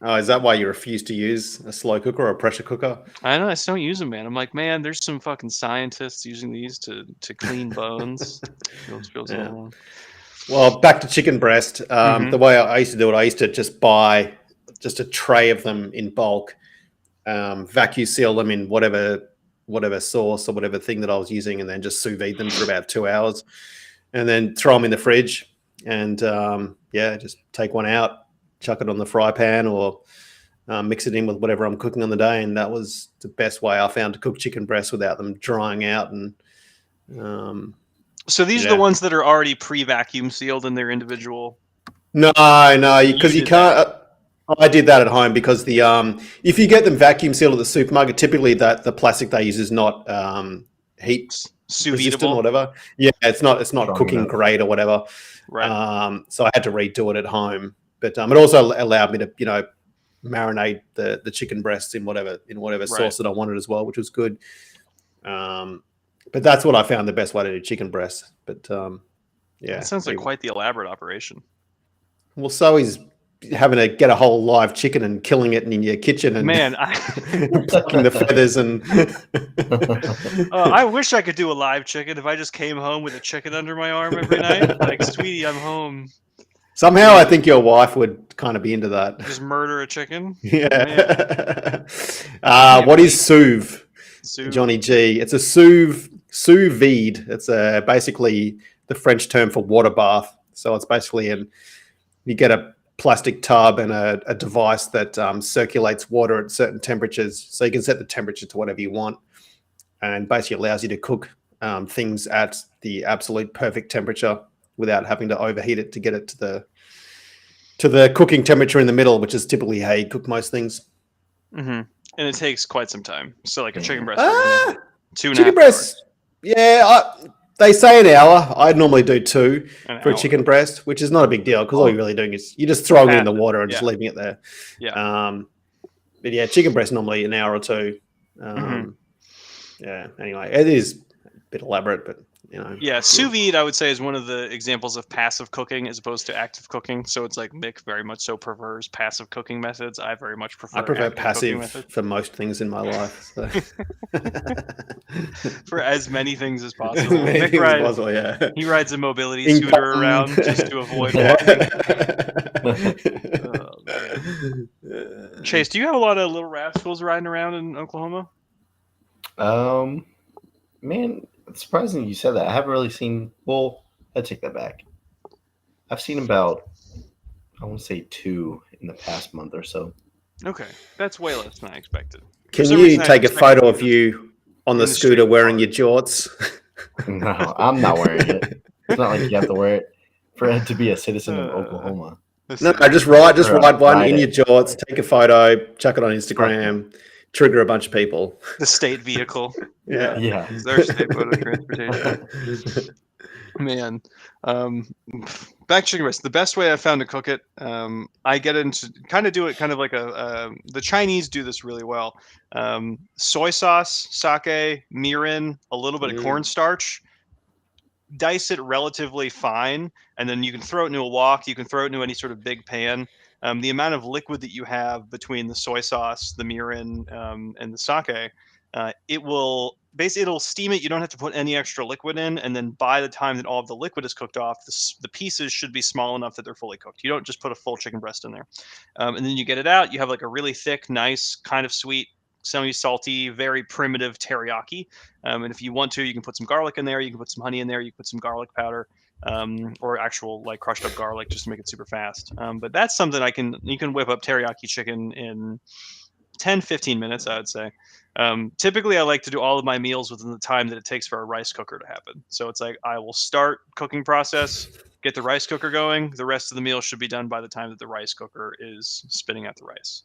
Oh, is that why you refuse to use a slow cooker or a pressure cooker? I know, I just don't use them, man. I'm like, man, there's some fucking scientists using these to clean bones. Feels Well, back to chicken breast. The way I used to do it, I used to just buy just a tray of them in bulk, vacuum seal them in whatever sauce or whatever thing that I was using, and then just sous vide them for about 2 hours, and then throw them in the fridge. And just take one out, chuck it on the fry pan, or mix it in with whatever I'm cooking on the day. And that was the best way I found to cook chicken breasts without them drying out. And so these are the ones that are already pre-vacuum sealed in their individual. No, because you can't. I did that at home because the if you get them vacuum sealed at the supermarket, typically the plastic they use is not heat resistant or whatever. Yeah, it's not cooking great or whatever. Right. So I had to redo it at home. But it also allowed me to, marinate the chicken breasts in whatever sauce that I wanted as well, which was good. But that's what I found the best way to do chicken breasts. But that sounds like quite the elaborate operation. Well, so is having to get a whole live chicken and killing it in your kitchen and plucking the feathers and. I wish I could do a live chicken if I just came home with a chicken under my arm every night. Like, sweetie, I'm home. Somehow, I think your wife would kind of be into that. Just murder a chicken. Yeah. What is sous? Johnny G. It's a sous vide. It's basically the French term for water bath. So it's basically you get a plastic tub and a device that circulates water at certain temperatures. So you can set the temperature to whatever you want, and basically allows you to cook things at the absolute perfect temperature without having to overheat it to get it to the cooking temperature in the middle, which is typically how you cook most things. Mm-hmm. And it takes quite some time. So like a chicken breast, 2.5 chicken breast. Hours. Yeah, they say an hour. I'd normally do 2 for a chicken breast, which is not a big deal because all you're really doing is you're just throwing it in the water and just leaving it there. Yeah. But yeah, chicken breast normally an hour or 2. Yeah. Anyway, it is a bit elaborate, but. Yeah, sous vide, I would say, is one of the examples of passive cooking as opposed to active cooking. So it's like Mick very much so prefers passive cooking methods. I very much prefer. I prefer passive for most things in my life. So. For as many things as possible. Mick he rides a mobility scooter around just to avoid walking. Oh, Chase, do you have a lot of little rascals riding around in Oklahoma? Man. It's surprising you said that. I haven't really seen. Well, I take that back. I've seen about, I want to say 2 in the past month or so. Okay, that's way less than I expected. For Can some you reason, I take a expected photo you of to- you on the in the scooter straight wearing part. your jorts? No, I'm not wearing it. It's not like you have to wear it for it to be a citizen of Uh, Oklahoma. No, Listen, just write Or, one ride in your it. jorts, take a photo, chuck it on Instagram, trigger a bunch of people. the state vehicle. Yeah. Yeah. It's their state mode of transportation. Man, back chicken breast. The best way I found to cook it, I get into do it kind of like the Chinese do this really well. Soy sauce, sake, mirin, a little bit of cornstarch. Dice it relatively fine, and then you can throw it into a wok. You can throw it into any sort of big pan. The amount of liquid that you have between the soy sauce, the mirin, and the sake, it'll steam it. You don't have to put any extra liquid in, and then by the time that all of the liquid is cooked off, the pieces should be small enough that they're fully cooked. You don't just put a full chicken breast in there, and then you get it out. You have like a really thick, nice, kind of sweet, semi-salty, very primitive teriyaki. And if you want to, you can put some garlic in there. You can put some honey in there. You can put some garlic powder, or actual like crushed up garlic, just to make it super fast. But that's something you can whip up teriyaki chicken in 10, 15 minutes, I would say. Typically, I like to do all of my meals within the time that it takes for a rice cooker to happen. So it's like I will start cooking process, get the rice cooker going. The rest of the meal should be done by the time that the rice cooker is spitting out the rice.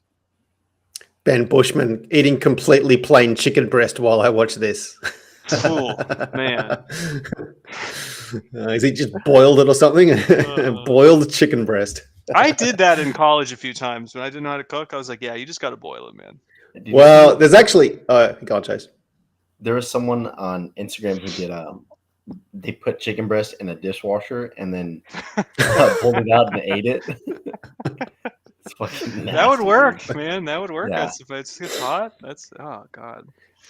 Ben Bushman eating completely plain chicken breast while I watch this. Oh, man. Is he just boiled it or something? Boiled chicken breast. I did that in college a few times when I didn't know how to cook. I was like, yeah, you just got to boil it, man. Well, there's actually... go on, Chase. There was someone on Instagram who did... they put chicken breast in a dishwasher and then pulled it out and ate it. It's fucking nasty, that would work, dude. Man. That would work. Yeah. If it's hot, oh god.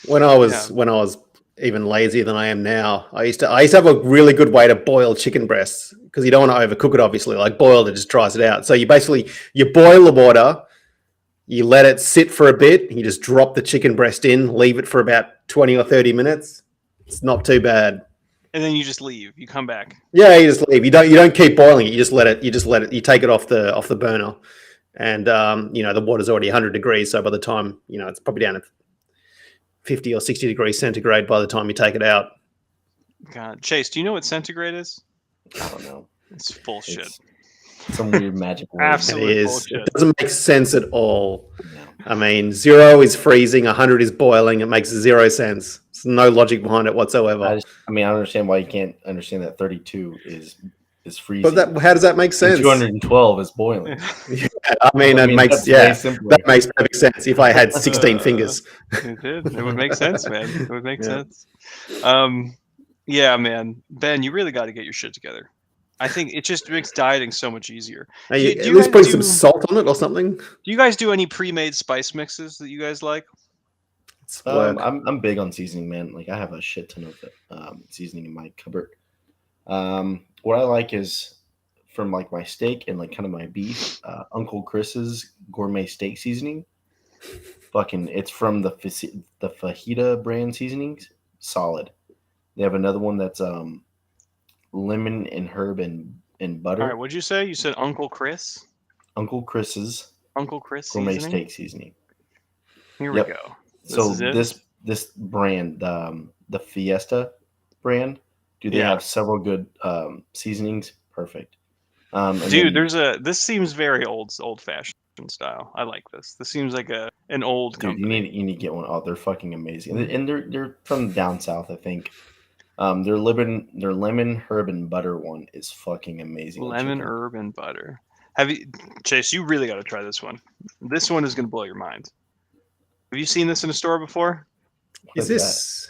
When I was even lazier than I am now, I used to have a really good way to boil chicken breasts because you don't want to overcook it. Obviously, like boiled, it just dries it out. So you boil the water, you let it sit for a bit, you just drop the chicken breast in, leave it for about 20 or 30 minutes. It's not too bad. And then you just leave. You come back. Yeah, you just leave. You don't keep boiling it. You just let it. You take it off the burner, and the water's already 100 degrees. So by the time it's probably down at 50 or 60 degrees centigrade by the time you take it out. God, Chase, do you know what centigrade is? I don't know. It's bullshit. It's some weird magic word. Absolute It is. bullshit. It doesn't make sense at all. No. I mean, 0 is freezing, 100 is boiling. It makes 0 sense. There's no logic behind it whatsoever. I don't understand why you can't understand that 32 is freezing. But how does that make sense? 212 is boiling. Yeah, I mean, that makes perfect sense. If I had 16 fingers, It would make sense, man. It would make sense. Yeah, man. Ben, you really got to get your shit together. I think it just makes dieting so much easier. at least put some salt on it or something. Do you guys do any pre-made spice mixes that you guys like? I'm big on seasoning, man. Like I have a shit ton of seasoning in my cupboard. What I like is from like my steak and like kind of my beef, Uncle Chris's gourmet steak seasoning. It's from the fajita brand seasonings. Solid. They have another one that's lemon and herb and butter. All right, what'd you say? You said Uncle Chris? Uncle Chris's Uncle Chris gourmet seasoning? steak seasoning. Here we go. This brand, the Fiesta brand, they have several good seasonings. Perfect. Dude, this seems very old fashioned style. I like this. This seems like an old company. You need to get one. Oh, they're fucking amazing. And they're from down south, I think. Their lemon herb and butter one is fucking amazing. Lemon herb and butter. Chase? You really got to try this one. This one is going to blow your mind. Have you seen this in a store before? Is this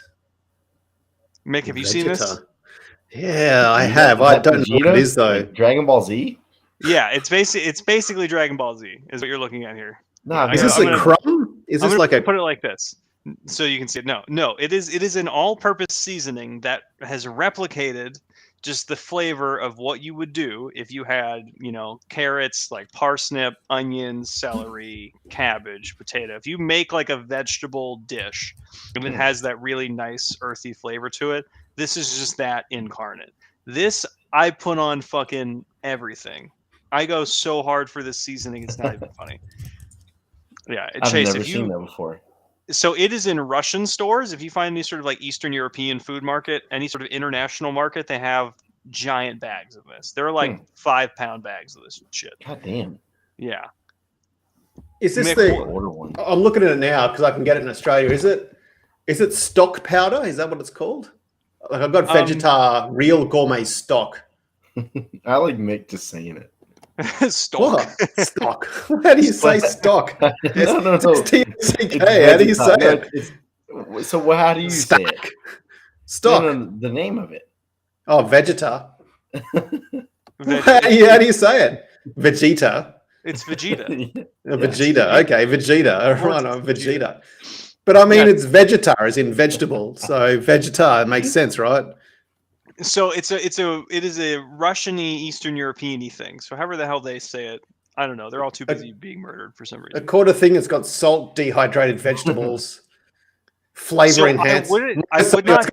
Mick? Have you seen this? Yeah, I have. I don't know what it is though. Like Dragon Ball Z. Yeah, it's basically Dragon Ball Z is what you're looking at here. No, is this a crumb? Is this like put it like this so you can see it? No, it is an all-purpose seasoning that has replicated just the flavor of what you would do if you had, carrots, like parsnip, onions, celery, cabbage, potato. If you make like a vegetable dish and it has that really nice earthy flavor to it, This is just that incarnate. This, I put on fucking everything. I go so hard for this seasoning, it's not even funny. Yeah, I've Chase, never seen that before. So it is in Russian stores. If you find any sort of like Eastern European food market, any sort of international market, they have giant bags of this. They're like 5-pound bags of this shit. God damn. Yeah. Is this order one? I'm looking at it now because I can get it in Australia. Is it stock powder? Is that what it's called? Like I've got Vegetar real gourmet stock. I like Mick just saying it. Stock. Stock. How do you say stock? No. It's How do you say it? So how do you say it? Stock. No, the name of it. Oh, Vegetar. How do you say it? Vegeta. It's Vegeta. Vegeta. Okay, Vegeta. Right on Vegeta. But I mean, it's Vegetar, as in vegetable. So Vegetar makes sense, right? So it is a Russian-y, Eastern European-y thing. So however the hell they say it, I don't know. They're all too busy being murdered for some reason. A quarter thing has got salt, dehydrated vegetables, flavor enhanced. I would not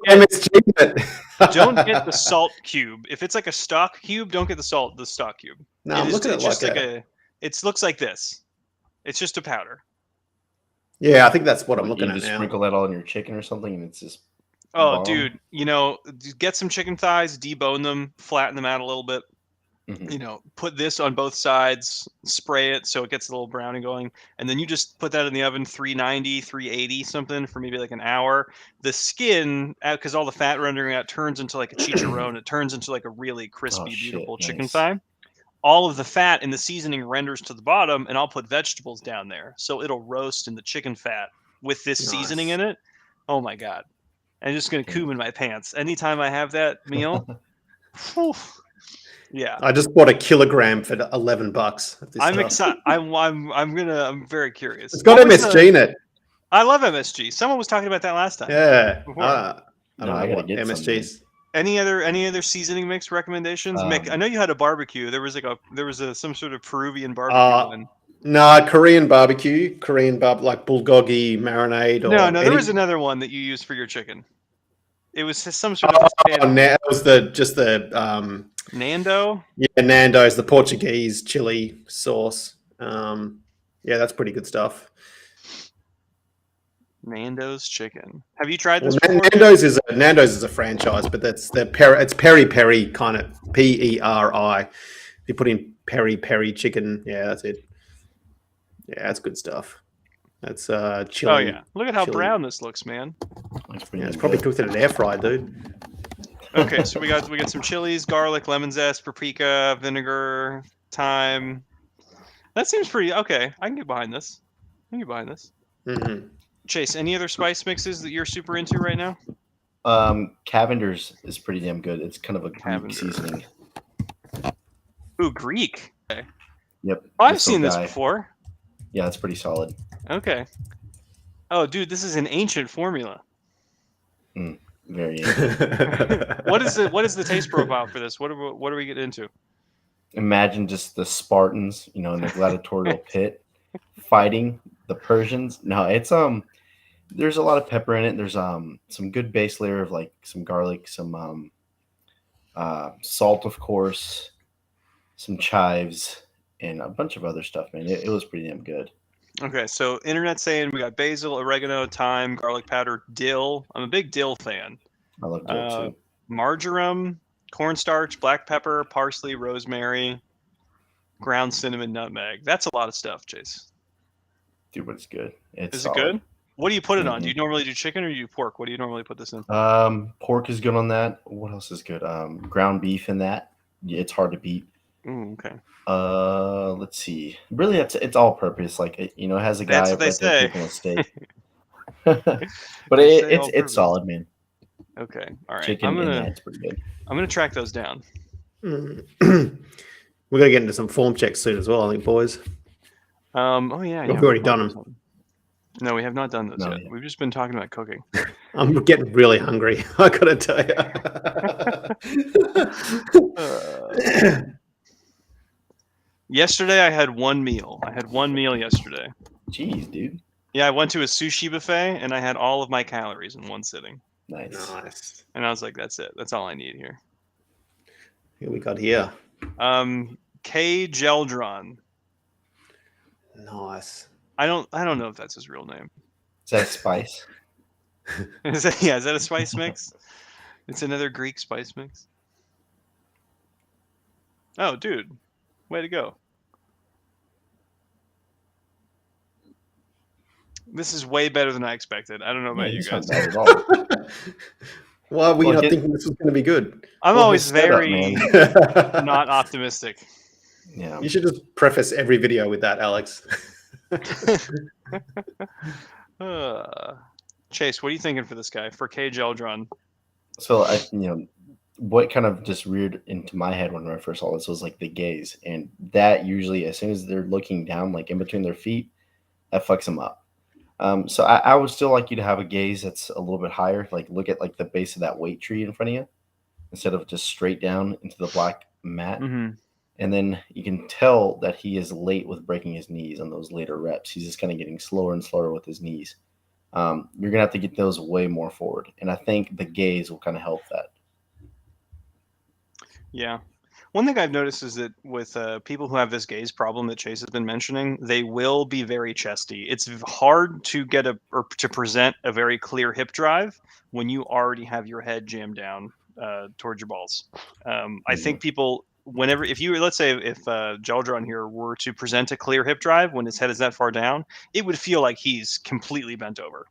don't get the salt cube. If it's like a stock cube, don't get the stock cube. No, I'm looking at it looks like this. It's just a powder. Yeah, I think that's what I'm looking at just now. Sprinkle that all in your chicken or something, and it's just. Oh, dude, get some chicken thighs, debone them, flatten them out a little bit. Mm-hmm. Put this on both sides, spray it so it gets a little browning going, and then you just put that in the oven 390, 380 something for maybe like an hour. The skin, because all the fat rendering out, turns into like a chicharron. It turns into like a really crispy, beautiful chicken thigh. All of the fat in the seasoning renders to the bottom, and I'll put vegetables down there. So it'll roast in the chicken fat with this seasoning in it. Oh my God. I'm just going to coom in my pants. Anytime I have that meal. Yeah. I just bought a kilogram for $11. I'm excited. I'm very curious. It's got MSG in it. I love MSG. Someone was talking about that last time. Yeah. I don't know what MSGs. Any other seasoning mix recommendations? Mick, I know you had a barbecue. There was some sort of Peruvian barbecue. No, Korean barbecue, like bulgogi marinade. No, there was another one that you used for your chicken. It was some sort of. That was the Nando. Yeah, Nando's, the Portuguese chili sauce. Yeah, that's pretty good stuff. Nando's chicken. Have you tried this? Nando's is a franchise, but it's peri peri kind of PERI. If you put in peri chicken, yeah, that's it. Yeah, that's good stuff. That's chili. Oh yeah, look at how brown this looks, man. It's probably cooked in an air fryer, dude. Okay, so we got some chilies, garlic, lemon zest, paprika, vinegar, thyme. That seems pretty okay. I can get behind this. Mm-hmm. Chase, any other spice mixes that you're super into right now? Cavender's is pretty damn good. It's kind of a Greek seasoning. Ooh, Greek. Okay. Yep. Oh, I've seen this before. Yeah, it's pretty solid. Okay. Oh, dude, this is an ancient formula. Very ancient. What is the taste profile for this? What are we getting into? Imagine just the Spartans, in the gladiatorial pit, fighting the Persians. No, it's there's a lot of pepper in it. There's some good base layer of like some garlic, some salt, of course, some chives, and a bunch of other stuff, man. It was pretty damn good. Okay, so internet saying we got basil, oregano, thyme, garlic powder, dill. I'm a big dill fan. I love dill too. Marjoram, cornstarch, black pepper, parsley, rosemary, ground cinnamon, nutmeg. That's a lot of stuff, Chase. Dude, but it's good. Is it good? What do you put it on? Do you normally do chicken or do you pork? What do you normally put this in? Pork is good on that. What else is good? Ground beef in that. It's hard to beat. Okay. Let's see. Really, it's all purpose. Like it has a guy That's what they say. On a steak. But it's solid, man. Okay. All right. Chicken it's pretty good. I'm gonna track those down. We're gonna get into some form checks soon as well, I think, boys. Oh yeah. We've already done them. No, we have not done those yet. We've just been talking about cooking. I'm getting really hungry. I gotta tell you. Yesterday, I had one meal. Yesterday. Jeez, dude. Yeah, I went to a sushi buffet, and I had all of my calories in one sitting. Nice. Nice. And I was like, that's it. That's all I need here. Here we got here. Kjeldron. Nice. I don't know if that's his real name. Is that spice? Is that a spice mix? It's another Greek spice mix. Oh, dude. Way to go. This is way better than I expected. I don't know about you It's guys. not bad at all. Why were you Well, not thinking this was going to be good? I'm Well, always his setup, very man. not optimistic. Yeah. You should just preface every video with that, Alex. Chase, what are you thinking for this guy? For Kjeldron? So what kind of just reared into my head when I first saw this was like the gaze, and that usually, as soon as they're looking down, like in between their feet, that fucks them up. So I would still like you to have a gaze that's a little bit higher. Like look at like the base of that weight tree in front of you, instead of just straight down into the black mat. Mm-hmm. And then you can tell that he is late with breaking his knees on those later reps. He's just kind of getting slower and slower with his knees. You're gonna have to get those way more forward, and I think the gaze will kind of help that. Yeah. One thing I've noticed is that with people who have this gaze problem that Chase has been mentioning, they will be very chesty. It's hard to get to present a very clear hip drive when you already have your head jammed down towards your balls. I think people, let's say if Kjeldron here were to present a clear hip drive when his head is that far down, it would feel like he's completely bent over.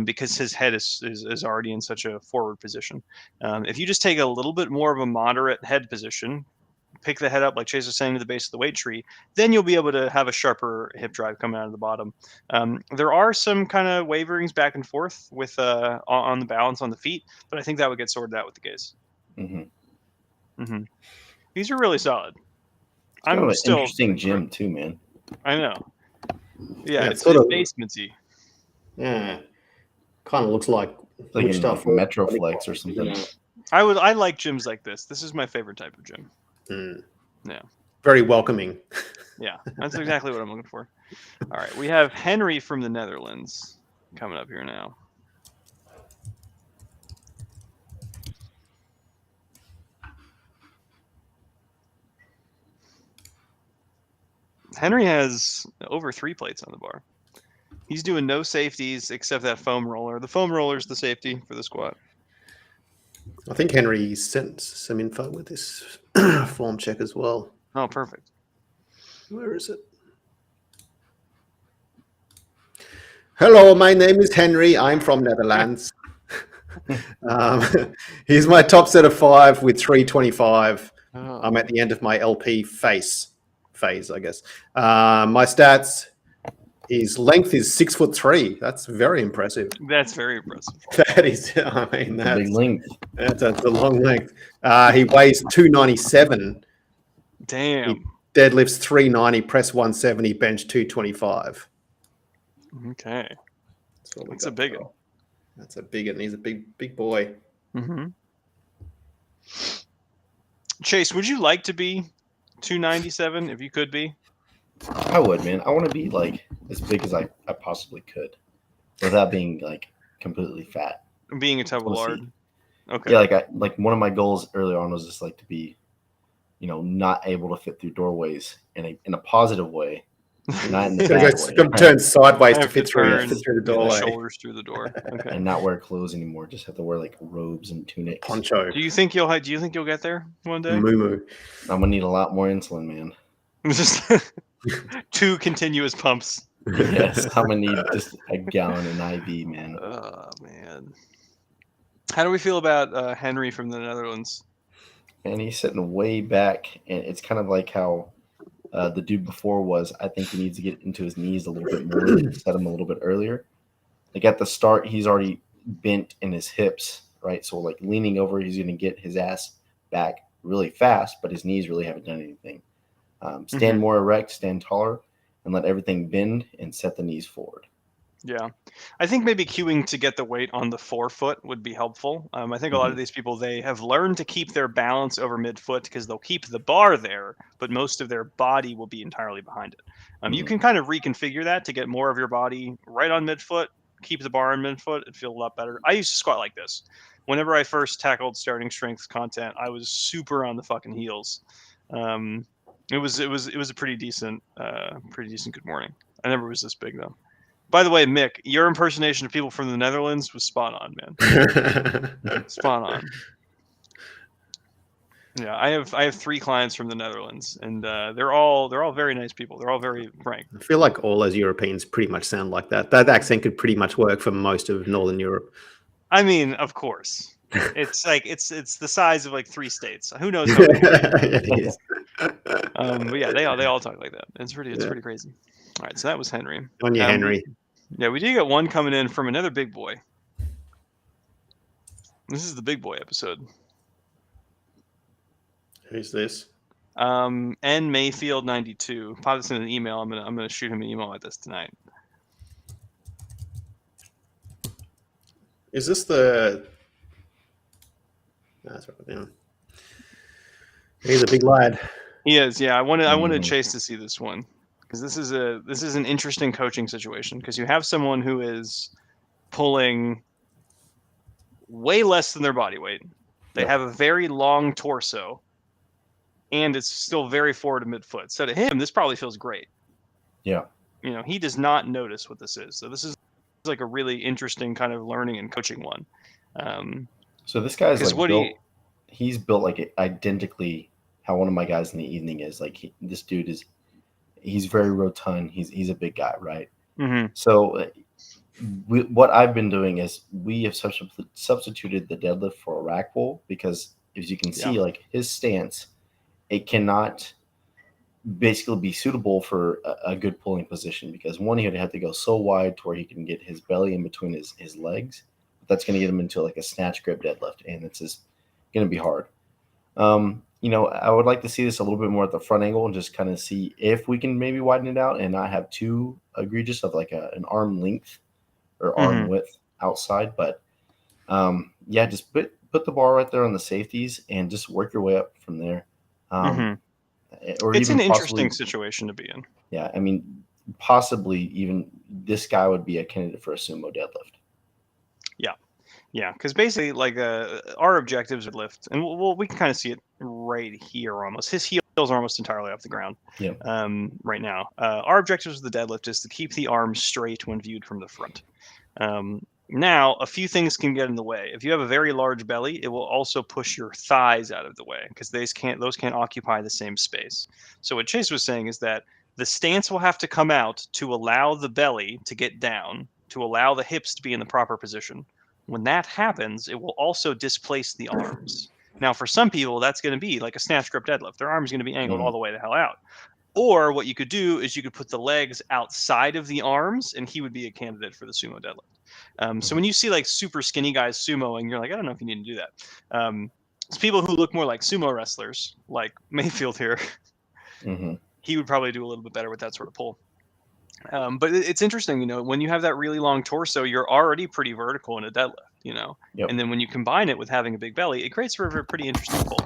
Because his head is already in such a forward position. If you just take a little bit more of a moderate head position, pick the head up, like Chase was saying, to the base of the weight tree, then you'll be able to have a sharper hip drive coming out of the bottom. There are some kind of waverings back and forth with on the balance on the feet, but I think that would get sorted out with the gaze. Mm-hmm. These are really solid. It's kind of an interesting gym too, man. I know. Yeah, it's sort of basementy. Yeah, kind of looks like in stuff like Metroflex or something. I like gyms like this. This is my favorite type of gym. Yeah. Very welcoming. Yeah, that's exactly what I'm looking for. All right, we have Henri from the Netherlands coming up here now. Henri has over 3 plates on the bar. He's doing no safeties except that foam roller. The foam roller is the safety for the squat. I think Henri sent some info with this form check as well. Oh, perfect. Where is it? Hello, my name is Henri. I'm from Netherlands. Here's my top set of 5 with 325. Oh. I'm at the end of my LP phase, I guess. My stats, his length is 6'3". That's very impressive. That's very impressive. That is, I mean, that's big length. That's a long length. He weighs 297. Damn. He deadlifts 390, press 170, bench 225. Okay. That's a big one. That's a big one. He's a big boy. Mm-hmm. Chase, would you like to be 297 if you could be? I would, man. I want to be like as big as I possibly could without being like completely fat. Being a tub of lard. Okay. Yeah, like one of my goals early on was just like to be, not able to fit through doorways in a positive way. Not in the bad way. Turn sideways to fit through the doorway. Shoulders through the door. Okay. And not wear clothes anymore. Just have to wear like robes and tunics. Poncho. Do you think you'll get there one day? Moo. I'm gonna need a lot more insulin, man. Just 2 continuous pumps. Yes, I'm gonna need just a gallon in IV, man. Oh man. How do we feel about Henri from the Netherlands? And he's sitting way back, and it's kind of like how the dude before was. I think he needs to get into his knees a little bit more, set him a little bit earlier. Like at the start, he's already bent in his hips, right? So like leaning over, he's going to get his ass back really fast, but his knees really haven't done anything. Stand more erect, stand taller, and let everything bend and set the knees forward. Yeah. I think maybe cueing to get the weight on the forefoot would be helpful. I think a lot of these people, they have learned to keep their balance over midfoot because they'll keep the bar there, but most of their body will be entirely behind it. You can kind of reconfigure that to get more of your body right on midfoot, keep the bar in midfoot, it'd feel a lot better. I used to squat like this. Whenever I first tackled starting strength content, I was super on the fucking heels. It was a pretty decent good morning. I never was this big though. By the way, Mick, your impersonation of people from the Netherlands was spot on, man. Spot on. Yeah, I have 3 clients from the Netherlands, and they're all very nice people. They're all very frank. I feel like all those Europeans pretty much sound like that. That accent could pretty much work for most of Northern Europe. I mean, of course, it's like it's the size of like 3 states. Who knows how big it is? But yeah, they all talk like that. It's pretty crazy. All right, so that was Henry. On you, Henry. Yeah, we did get one coming in from another big boy. This is the big boy episode. Who's this? N Mayfield 92. Pop this in an email. I'm gonna shoot him an email at this tonight. Is this the? No, that's right down. He's a big lad. He is. Yeah, I wanted Chase to see this one because this is an interesting coaching situation because you have someone who is pulling way less than their body weight. They have a very long torso. And it's still very forward to midfoot. So to him, this probably feels great. Yeah. You know, he does not notice what this is. So this is like a really interesting kind of learning and coaching one. So this guy's like he's built like identically how one of my guys in the evening is. Like this dude he's very rotund. He's a big guy, right? Mm-hmm. So what I've been doing is we have substituted the deadlift for a rack pull because as you can see, like his stance, it cannot basically be suitable for a good pulling position because one, he would have to go so wide to where he can get his belly in between his legs. That's going to get him into like a snatch grip deadlift, and it's just going to be hard. You know, I would like to see this a little bit more at the front angle and just kind of see if we can maybe widen it out and not have too egregious of like an arm length or arm width outside. But yeah, just put the bar right there on the safeties and just work your way up from there. Or it's even an interesting situation to be in. Yeah, I mean, possibly even this guy would be a candidate for a sumo deadlift. Yeah, because basically, like our objectives are lift, and we can kind of see it right here almost. His heels are almost entirely off the ground. Yeah. Right now, our objectives with the deadlift is to keep the arms straight when viewed from the front. Now, a few things can get in the way. If you have a very large belly, it will also push your thighs out of the way because those can't occupy the same space. So what Chase was saying is that the stance will have to come out to allow the belly to get down, to allow the hips to be in the proper position. When that happens, it will also displace the arms. Now, for some people, that's going to be like a snatch grip deadlift. Their arm's going to be angled all the way the hell out. Or what you could do is you could put the legs outside of the arms, and he would be a candidate for the sumo deadlift. So when you see like super skinny guys sumoing, you're like, I don't know if you need to do that. It's people who look more like sumo wrestlers, like Mayfield here. He would probably do a little bit better with that sort of pull. But it's interesting, you know, when you have that really long torso, you're already pretty vertical in a deadlift, you know, and then when you combine it with having a big belly, it creates for a pretty interesting pull.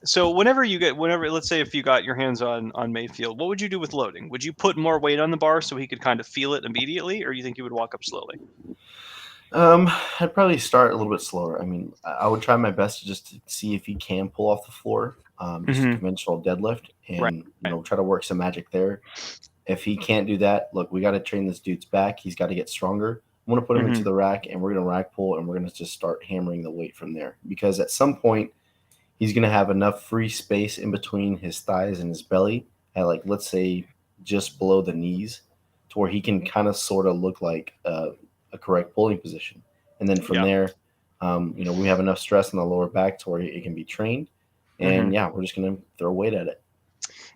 So let's say if you got your hands on Mayfield, what would you do with loading? Would you put more weight on the bar so he could kind of feel it immediately, or you think you would walk up slowly? I'd probably start a little bit slower. I mean, I would try my best to just see if he can pull off the floor, just a conventional deadlift, and you know, try to work some magic there. If he can't do that, look, we got to train this dude's back. He's got to get stronger. I'm going to put him into the rack, and we're going to rack pull, and we're going to just start hammering the weight from there. Because at some point, he's going to have enough free space in between his thighs and his belly at, like, let's say, just below the knees, to where he can kind of sort of look like a correct pulling position. And then from there, you know, we have enough stress on the lower back to where it can be trained. And we're just going to throw weight at it.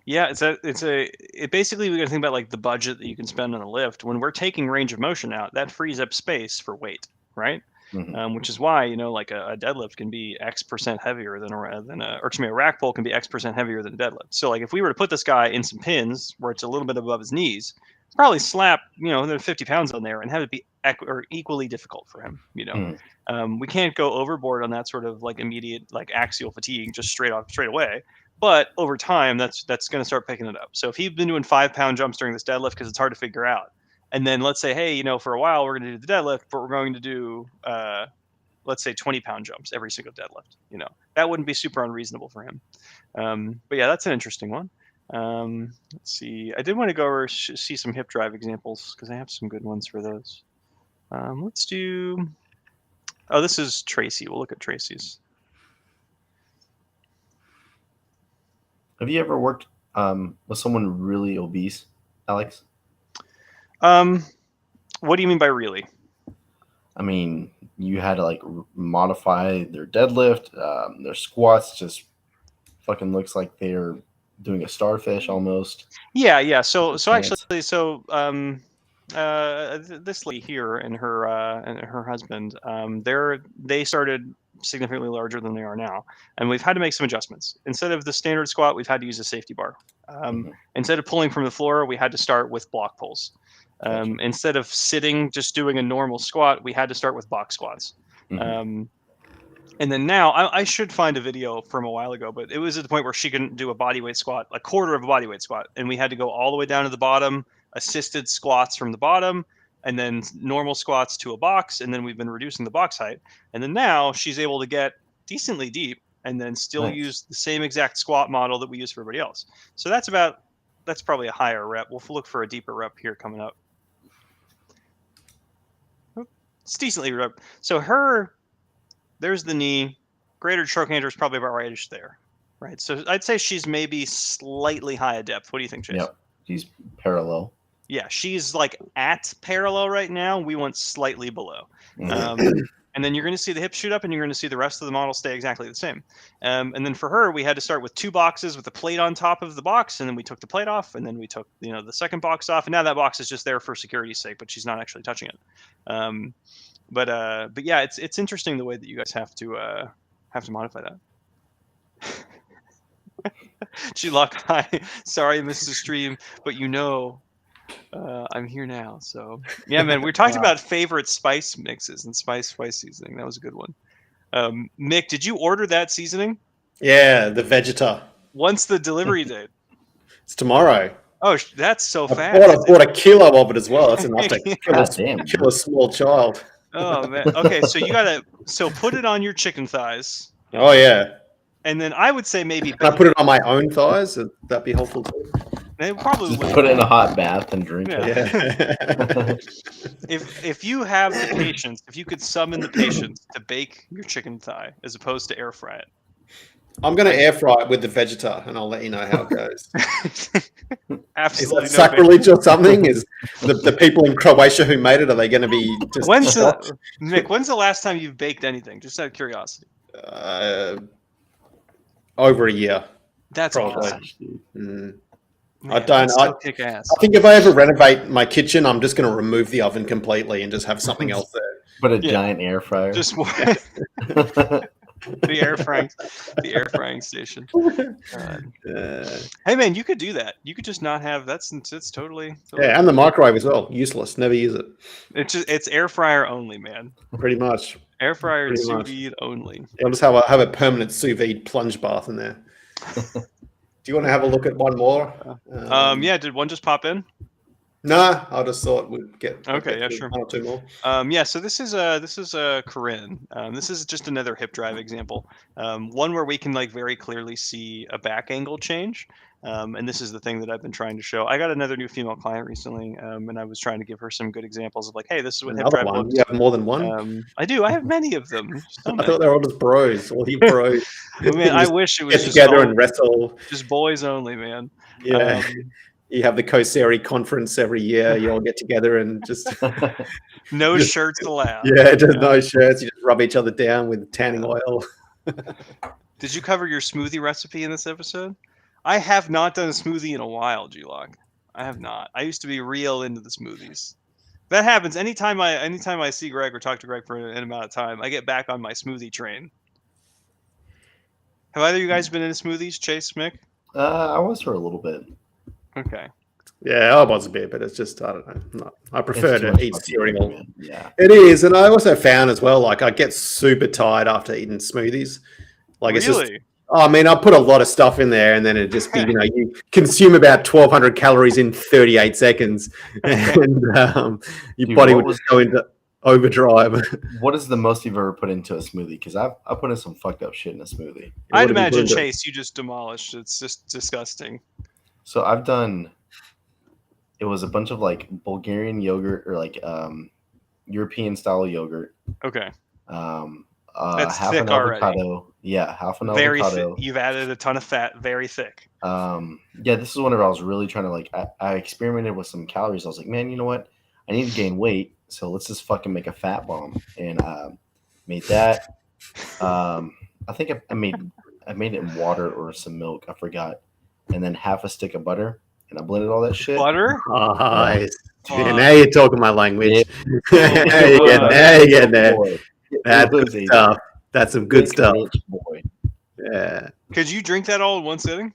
Yeah, it basically, we got to think about like the budget that you can spend on a lift. When we're taking range of motion out, that frees up space for weight, right? Which is why, you know, like a deadlift can be X% heavier than a rack pull can be X% heavier than a deadlift. So like if we were to put this guy in some pins where it's a little bit above his knees, probably slap, you know, 50 pounds on there and have it be equally difficult for him, you know. We can't go overboard on that sort of like immediate like axial fatigue just straight away. But over time, that's going to start picking it up. So if he's been doing 5-pound jumps during this deadlift because it's hard to figure out, And then let's say, hey, for a while we're going to do the deadlift, but we're going to do, let's say 20-pound jumps every single deadlift. That wouldn't be super unreasonable for him. But yeah, that's an interesting one. Let's see. I did want to go over see some hip drive examples because I have some good ones for those. Let's do. Oh, this is Tracy. We'll look at Tracy's. Have you ever worked with someone really obese, Alex? What do you mean by really? I mean, you had to like modify their deadlift, their squats just fucking looks like they're doing a starfish almost. Yeah. So actually, this lady here and her husband, they started significantly larger than they are now, and we've had to make some adjustments. Instead of the standard squat, we've had to use a safety bar. Instead of pulling from the floor, we had to start with block pulls. Instead of sitting, just doing a normal squat, we had to start with box squats. And then now, I should find a video from a while ago, but it was at the point where she couldn't do a bodyweight squat, a quarter of a bodyweight squat, and we had to go all the way down to the bottom, assisted squats from the bottom, and then normal squats to a box, and then we've been reducing the box height. And then now she's able to get decently deep and then still use the same exact squat model that we use for everybody else. So that's probably a higher rep. We'll look for a deeper rep here coming up. It's decently rep. So there's the knee. Greater trochanter is probably about rightish there, right? So I'd say she's maybe slightly high at depth. What do you think, Chase? Yep, she's parallel. Yeah, she's like at parallel right now. We want slightly below. And then you're going to see the hips shoot up, and you're going to see the rest of the model stay exactly the same. And then for her, we had to start with 2 boxes with a plate on top of the box, and then we took the plate off, and then we took the second box off, and now that box is just there for security's sake, but she's not actually touching it. But yeah, it's interesting the way that you guys have to modify that. G-Lock, hi. Sorry I missed the stream, but I'm here now. So yeah, man, we talked about favorite spice mixes and spice seasoning. That was a good one. Mick, did you order that seasoning? Yeah, the Vegeta. When's the delivery date? It's tomorrow. Oh, that's so fast. I bought a kilo of it as well. That's enough to kill a small child. Oh man. Okay, so put it on your chicken thighs. Oh yeah. And then I would say maybe. Can I put it on my own thighs? Would that be helpful too? They probably would. Put it in a hot bath and drink it. Yeah. If you have the patience, if you could summon the patience to bake your chicken thigh as opposed to air fry it. I'm going to air fry it with the Vegeta, and I'll let you know how it goes. Absolutely. Is that sacrilege or something? Is the people in Croatia who made it, are they going to be just Mick, when's the last time you've baked anything? Just out of curiosity. Over a year. That's probably. awesome. Man, I kick ass. I think if I ever renovate my kitchen, I'm just going to remove the oven completely and just have something else there. But a giant air fryer. Just the air frying station. Hey man, you could do that. You could just not have that's totally yeah, and the microwave as well. Useless. Never use it. It's air fryer only, man. Pretty much. Air fryer and sous vide only. I'll just have a permanent sous vide plunge bath in there. Do you want to have a look at one more? Yeah. Did one just pop in? No, I just thought we'd get sure. 1 or 2 more. Yeah, so this is Carin. This is just another hip drive example. One where we can very clearly see a back angle change. And this is the thing that I've been trying to show. I got another new female client recently, and I was trying to give her some good examples of hey, this is what hip drive looks. You have more than one? I do. I have many of them. I thought they were all just bros. All you bros. I wish it was get just together and wrestle. Just boys only, man. Yeah. You have the COSERI conference every year. You all get together and just no shirts allowed. Yeah, just no shirts. You just rub each other down with tanning oil. Did you cover your smoothie recipe in this episode? I have not done a smoothie in a while, G-Log. I have not. I used to be real into the smoothies. That happens anytime I see Greg or talk to Greg for an amount of time. I get back on my smoothie train. Have either of you guys been into smoothies, Chase, Mick? I was for a little bit. Okay. Yeah, I was a bit, but it's just, I don't know. I prefer to eat cereal. Yeah. It is. And I also found as well, I get super tired after eating smoothies. Really? I mean, I put a lot of stuff in there, and then it just be, you consume about 1,200 calories in 38 seconds, and your Dude, body would just go into overdrive. What is the most you've ever put into a smoothie? Because I put in some fucked up shit in a smoothie. I'd What have you put imagine into it? Chase, you just demolished. It's just disgusting. So I've done. It was a bunch of like Bulgarian yogurt or like European style yogurt. Okay. That's half thick an already. avocado. Yeah, half an Very avocado. You've added a ton of fat. Very thick. Yeah, this is whenever I was really trying to like. I experimented with some calories. I was like, man, you know what? I need to gain weight, so let's just fucking make a fat bomb, and made that. I think I made it in water or some milk. I forgot, and then half a stick of butter, and I blended all that shit. Butter? Nice. Fuck. Now you're talking my language. Yeah. Now you're getting there. Boy. That's It was good a stuff. That's some good thick stuff. rich boy. Yeah. Could you drink that all in one sitting?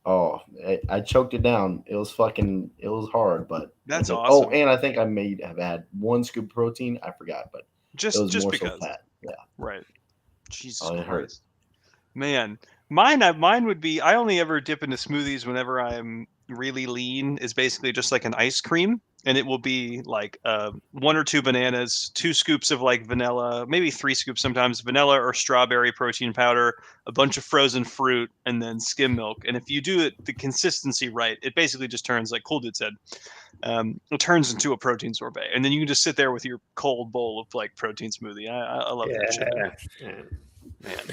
Oh, I choked it down. It was hard, but That's Oh, awesome. and I think I may have had one scoop of protein. I forgot, but it was Just more because. so fat. Yeah. Right. Jesus Oh, it hurt. Christ. Man, mine would be. I only ever dip into smoothies whenever I'm really lean. Is basically just like an ice cream, and it will be like 1 or 2 bananas, 2 scoops of like vanilla, maybe 3 scoops sometimes vanilla or strawberry protein powder, a bunch of frozen fruit, and then skim milk. And if you do it the consistency right, it basically just turns, like Cool Dude said, it turns into a protein sorbet, and then you can just sit there with your cold bowl of like protein smoothie. I love that shit. Man.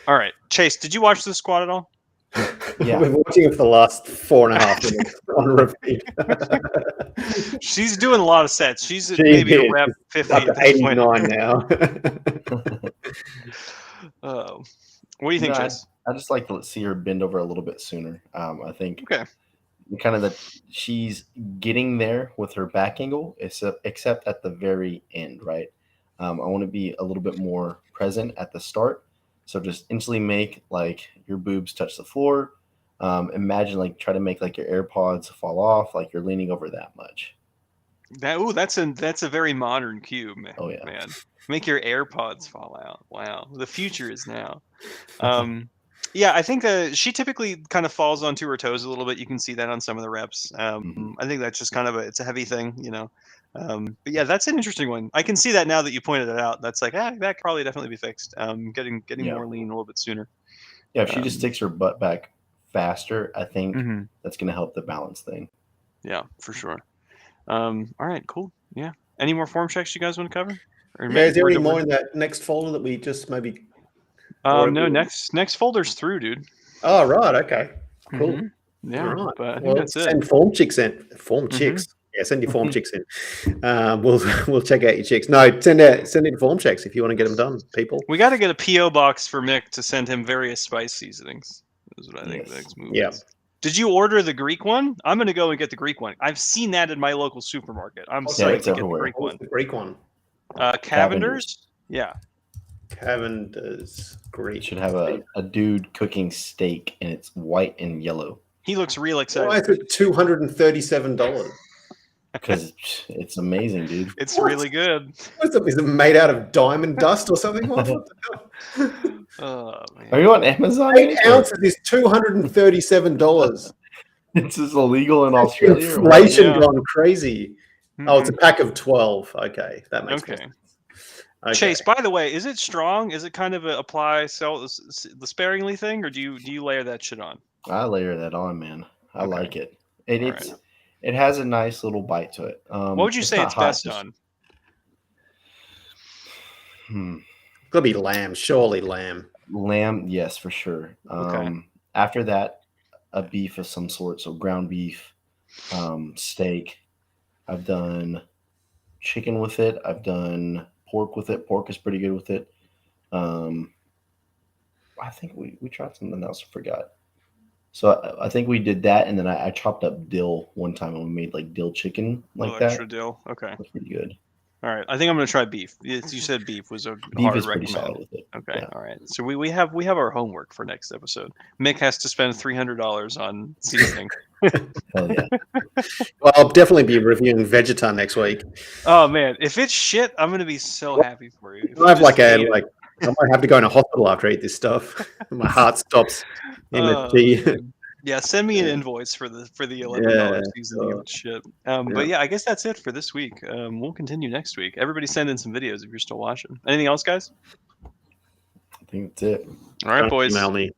All right, Chase, did you watch The Squad at all? Yeah. We've been watching it for the last 4.5 minutes on repeat. She's doing a lot of sets. She's at She maybe a is. rep 50 Up at to this point. 89 now. What do you think, No, Chase? I just like to see her bend over a little bit sooner. I think Okay. kind of that she's getting there with her back angle, except at the very end, right? I want to be a little bit more present at the start. So just instantly make like your boobs touch the floor. Imagine like try to make like your AirPods fall off, like you're leaning over that much. That's a very modern cue, man. Oh, yeah. Man. Make your AirPods fall out. Wow. The future is now. Yeah, I think she typically kind of falls onto her toes a little bit. You can see that on some of the reps. I think that's just kind of it's a heavy thing, but yeah, that's an interesting one. I can see that now that you pointed it out. That's like, that could probably definitely be fixed. Getting more lean a little bit sooner. Yeah, if she just sticks her butt back faster, I think Mhm. that's going to help the balance thing. Yeah, for sure. All right, cool. Yeah. Any more form checks you guys want to cover? Or Yeah, is there any more in that next folder that we just maybe? No, next folder's through, dude. Oh, right. Okay. Cool. Mhm. Yeah, All right. but I think Well, that's it. send form chicks in. Form chicks. Yeah, send your form chicks in. We'll check out your chicks. No, send in form checks if you want to get them done, people. We got to get a PO box for Mick to send him various spice seasonings. Is what I think the next move is. Did you order the Greek one? I'm going to go and get the Greek one. I've seen that in my local supermarket. I'm psyched to get the Greek one. The Greek one. Cavender's? Yeah. Cavender's Greek. Should have a dude cooking steak, and it's white and yellow. He looks real excited. Why is it $237? Because it's amazing, dude. It's really good. Is it made out of diamond dust or something? What the hell? Oh, man. Are you on Amazon? 8 ounces is $237. This is illegal in Australia. or what? Inflation gone crazy. Oh, it's a pack of 12. Okay, that makes sense. Okay. Chase, by the way, is it strong? Is it kind of the sparingly thing, or do you layer that shit on? I layer that on, man. I like it. It has a nice little bite to it. What would you say it's best on? Could be lamb, surely lamb. Lamb, yes, for sure. After that, a beef of some sort, so ground beef, steak. I've done chicken with it. I've done pork with it. Pork is pretty good with it. I think we tried something else. I forgot. So I think we did that, and then I chopped up dill one time, and we made like dill chicken like that. Extra dill. Okay. That's pretty good. All right. I think I'm gonna try beef. You said beef was a Beef hard is pretty recommend. solid with it. Okay. Yeah. All right. So we have our homework for next episode. Mick has to spend $300 on seasoning. Hell yeah. Well, I'll definitely be reviewing Vegetar next week. Oh man, if it's shit, I'm gonna be so happy for you. I have like I might have to go in a hospital after I eat this stuff. My heart stops. MFG. man. Yeah, send me an invoice for the $11 seasoning of shit. But yeah, I guess that's it for this week. We'll continue next week. Everybody send in some videos if you're still watching. Anything else, guys? I think that's it. All right, boys. Email me.